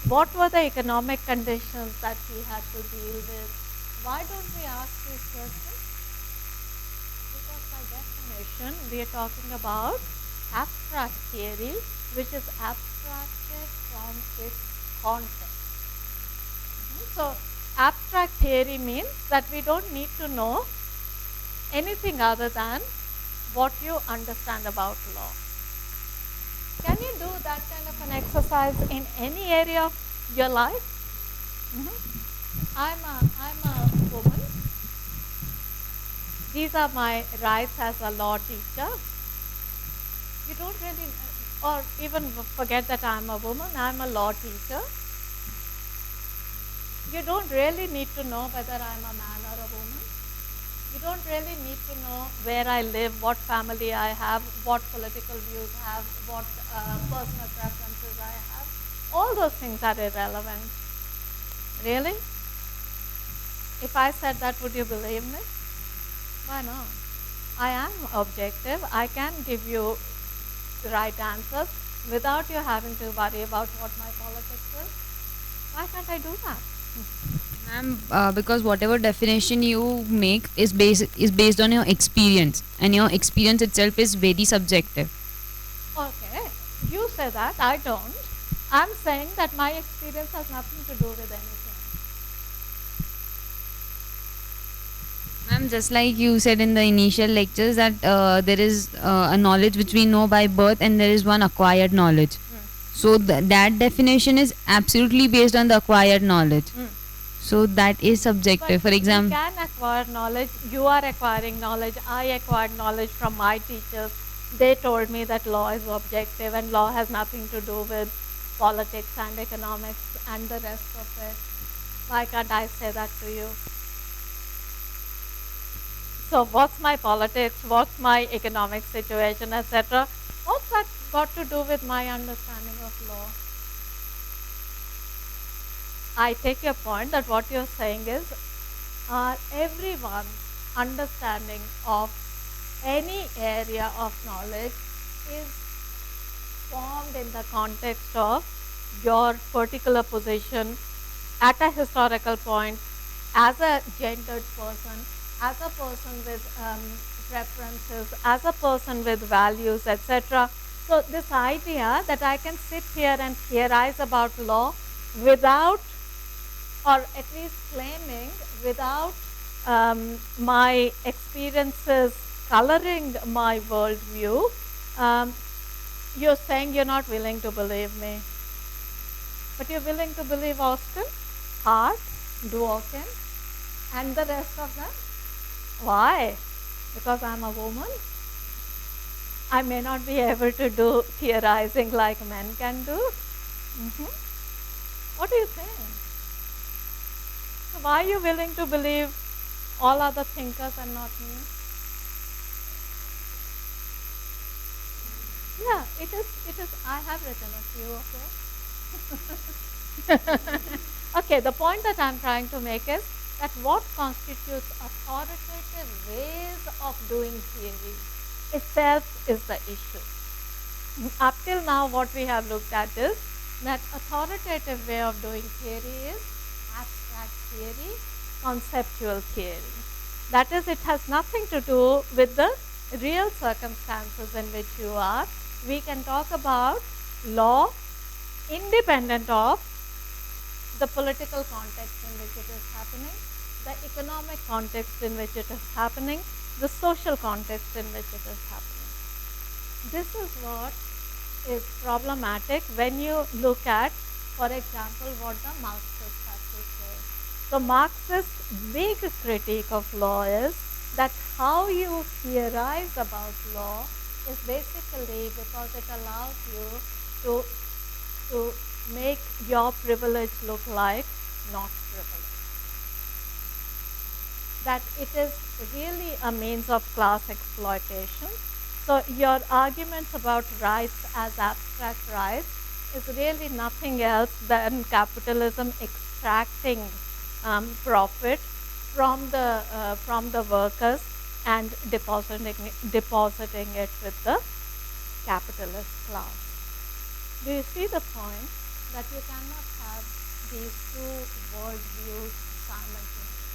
What were the economic conditions that he had to deal with? Why don't we ask these questions? Because by definition, we are talking about abstract theory, which is abstracted from its context. So, abstract theory means that we don't need to know anything other than what you understand about law. Can you do that kind of an exercise in any area of your life? I'm a woman. These are my rights as a law teacher. You don't really, or even forget that I'm a woman, I'm a law teacher. You don't really need to know whether I'm a man or a woman. You don't really need to know where I live, what family I have, what political views I have, what personal preferences I have. All those things are irrelevant. Really? If I said that, would you believe me? Why not? I am objective. I can give you the right answers without you having to worry about what my politics is. Why can't I do that? Ma'am, because whatever definition you make is based on your experience, and your experience itself is very subjective. Okay, you say that, I don't. I'm saying that my experience has nothing to do with anything. Ma'am, just like you said in the initial lectures that there is a knowledge which we know by birth and there is one acquired knowledge. So that definition is absolutely based on the acquired knowledge. So that is subjective. But For example, you can acquire knowledge. You are acquiring knowledge. I acquired knowledge from my teachers. They told me that law is objective and law has nothing to do with politics and economics and the rest of it. Why can't I say that to you? So what's my politics? What's my economic situation, etc.? What's that got to do with my understanding of law? I take your point that what you're saying is everyone's understanding of any area of knowledge is formed in the context of your particular position at a historical point as a gendered person, as a person with preferences, as a person with values, etc. So this idea that I can sit here and theorize about law without, or at least claiming without my experiences coloring my worldview, you're saying you're not willing to believe me. But you're willing to believe Austin, Hart, Dworkin, and the rest of them. Why? Because I'm a woman. I may not be able to do theorizing like men can do. What do you think? So why are you willing to believe all other thinkers and not me? Yeah, it is, I have written a few, okay? Okay, the point that I'm trying to make is that what constitutes authoritative ways of doing theory itself is the issue. Up till now, what we have looked at is that authoritative way of doing theory is abstract theory, conceptual theory. That is, it has nothing to do with the real circumstances in which you are. We can talk about law independent of the political context in which it is happening, the economic context in which it is happening, the social context in which it is happening. This is what is problematic when you look at, for example, what the Marxists have to say. So Marxist big critique of law is that how you theorize about law is basically because it allows you to make your privilege look like not privilege. That it is really a means of class exploitation. So your argument about rights as abstract rights is really nothing else than capitalism extracting profit from the workers and depositing it with the capitalist class. Do you see the point that you cannot have these two worldviews simultaneously?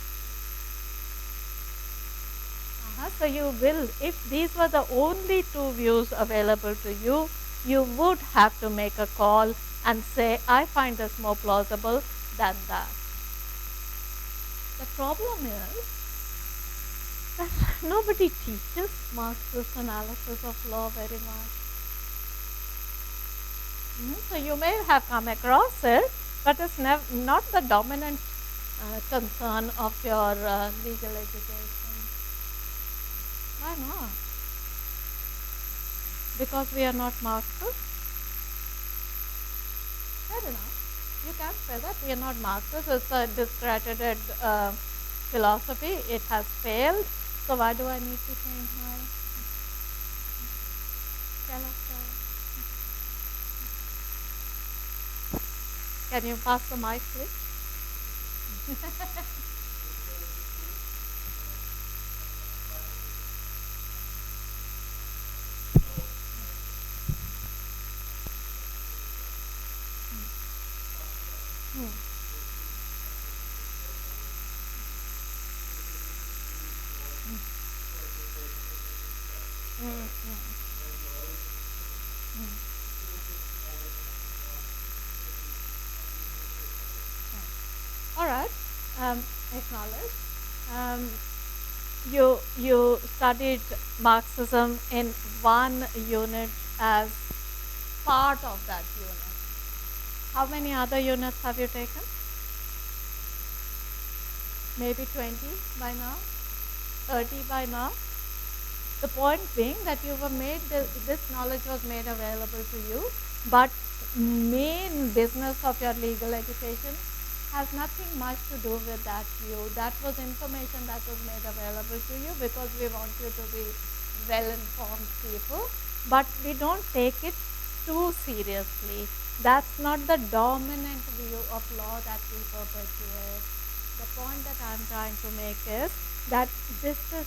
So you will, if these were the only two views available to you, you would have to make a call and say, I find this more plausible than that. The problem is that nobody teaches Marxist analysis of law very much. So you may have come across it, but it's not the dominant concern of your legal education. Why not? Because we are not Marxists? Fair enough. You can say that we are not Marxists. It's a discredited philosophy. It has failed. So why do I need to change my? Tell us. Can you pass the mic, please? All right, acknowledge. You studied Marxism in one unit as part of that unit. How many other units have you taken? Maybe 20 by now, 30 by now. The point being that you were made, this knowledge was made available to you, but main business of your legal education has nothing much to do with that view. That was information that was made available to you because we want you to be well-informed people, but we don't take it too seriously. That's not the dominant view of law that we perpetuate. The point that I'm trying to make is that this is,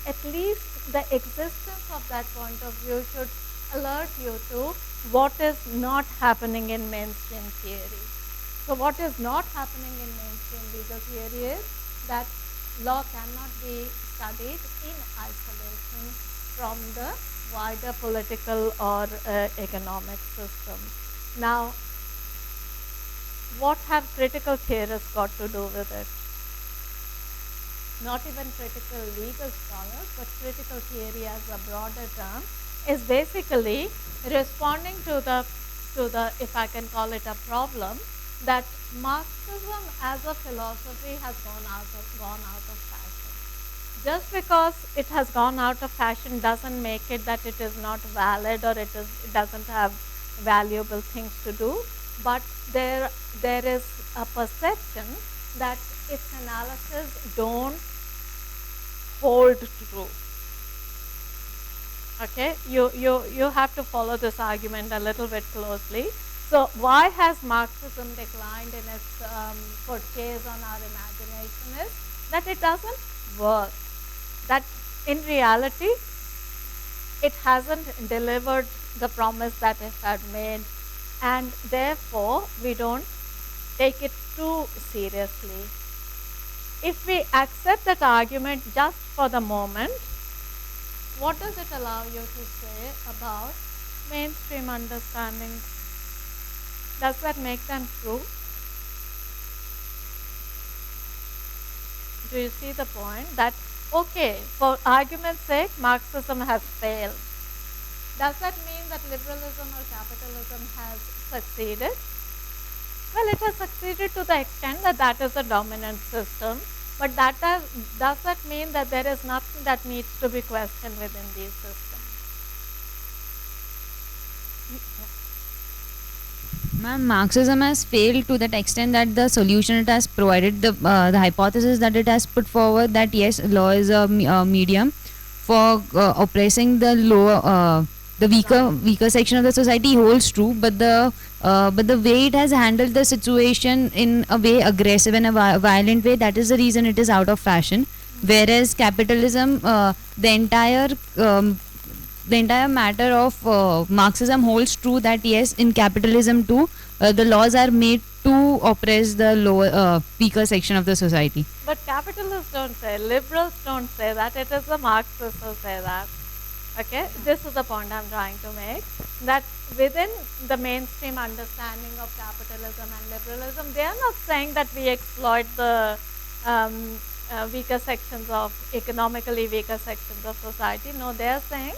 at least the existence of that point of view should alert you to what is not happening in mainstream theory. So what is not happening in mainstream legal theory is that law cannot be studied in isolation from the wider political or economic system. Now, what have critical theorists got to do with it? Not even critical legal scholars, but critical theory as a broader term is basically responding to the, if I can call it a problem, that Marxism as a philosophy has gone out of fashion. Just because it has gone out of fashion doesn't make it that it is not valid or it doesn't have valuable things to do, but there is a perception that its analysis don't hold true. Okay, you have to follow this argument a little bit closely. So why has Marxism declined in its purchase on our imagination is that it doesn't work. That in reality, it hasn't delivered the promise that it had made, and therefore we don't take it too seriously. If we accept that argument just for the moment, what does it allow you to say about mainstream understandings? Does that make them true? Do you see the point? That, okay, for argument's sake, Marxism has failed. Does that mean that liberalism or capitalism has succeeded? Well, it has succeeded to the extent that that is the dominant system, but does that mean that there is nothing that needs to be questioned within these systems? Ma'am, Marxism has failed to that extent that the solution it has provided, the hypothesis that it has put forward, that yes, law is a medium for oppressing the lower, the weaker section of the society holds true, but the way it has handled the situation in a way aggressive and a violent way, that is the reason it is out of fashion. Whereas capitalism, the entire matter of Marxism holds true that yes, in capitalism too, the laws are made to oppress the lower, weaker section of the society. But capitalists don't say, liberals don't say that, it is the Marxists who say that. Okay, this is the point I'm trying to make, that within the mainstream understanding of capitalism and liberalism, they are not saying that we exploit the weaker sections of, economically weaker sections of society. No, they are saying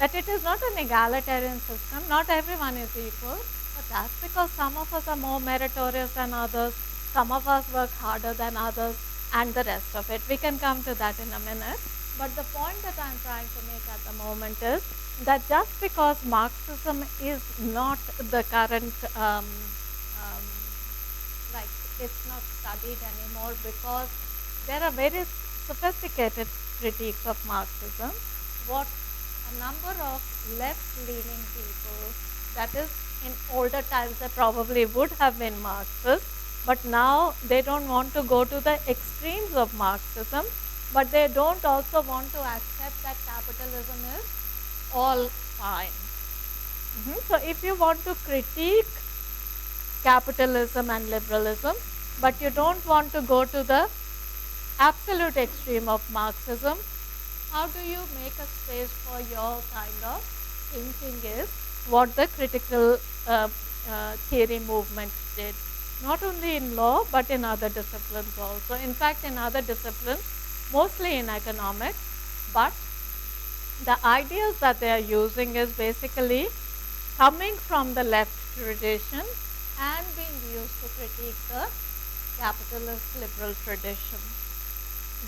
that it is not an egalitarian system, not everyone is equal, but that's because some of us are more meritorious than others, some of us work harder than others, and the rest of it. We can come to that in a minute. But the point that I'm trying to make at the moment is that just because Marxism is not the current, like it's not studied anymore, because there are very sophisticated critiques of Marxism. What a number of left-leaning people, that is, in older times they probably would have been Marxists, but now they don't want to go to the extremes of Marxism, but they don't also want to accept that capitalism is all fine. So if you want to critique capitalism and liberalism, but you don't want to go to the absolute extreme of Marxism, how do you make a space for your kind of thinking is what the critical theory movement did, not only in law but in other disciplines also. In fact, in other disciplines, mostly in economics, but the ideas that they are using is basically coming from the left tradition and being used to critique the capitalist liberal tradition.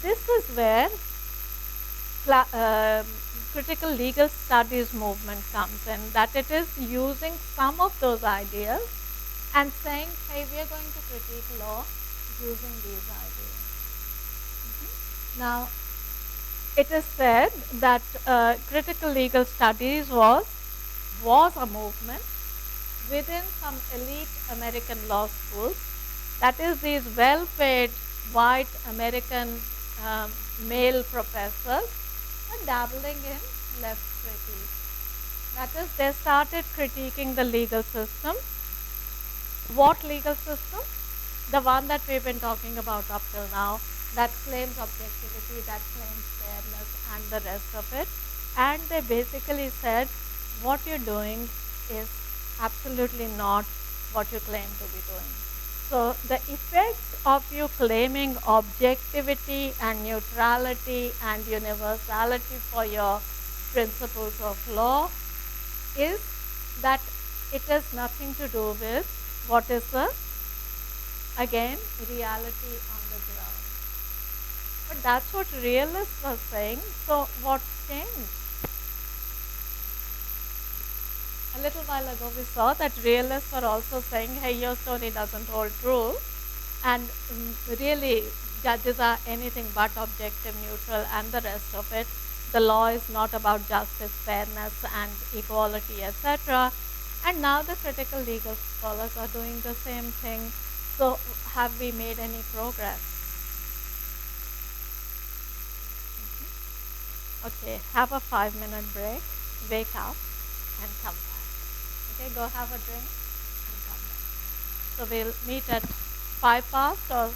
This is where critical legal studies movement comes in, that it is using some of those ideas and saying, hey, we are going to critique law using these ideas. Now, it is said that critical legal studies was a movement within some elite American law schools, that is, these well-paid white American male professors are dabbling in left critique. That is, they started critiquing the legal system. What legal system? The one that we've been talking about up till now, that claims objectivity, that claims fairness, and the rest of it. And they basically said, what you're doing is absolutely not what you claim to be doing. So the effects of you claiming objectivity and neutrality and universality for your principles of law is that it has nothing to do with what is the, again, reality on the ground. But that's what realists were saying. So what changed? A little while ago we saw that realists were also saying, hey, your story doesn't hold true, and really judges are anything but objective, neutral, and the rest of it. The law is not about justice, fairness, and equality, etc. And now the critical legal scholars are doing the same thing. So have we made any progress? Okay, have a 5-minute break, wake up, and come back. Okay, go have a drink and come back. So we'll meet at 5 past or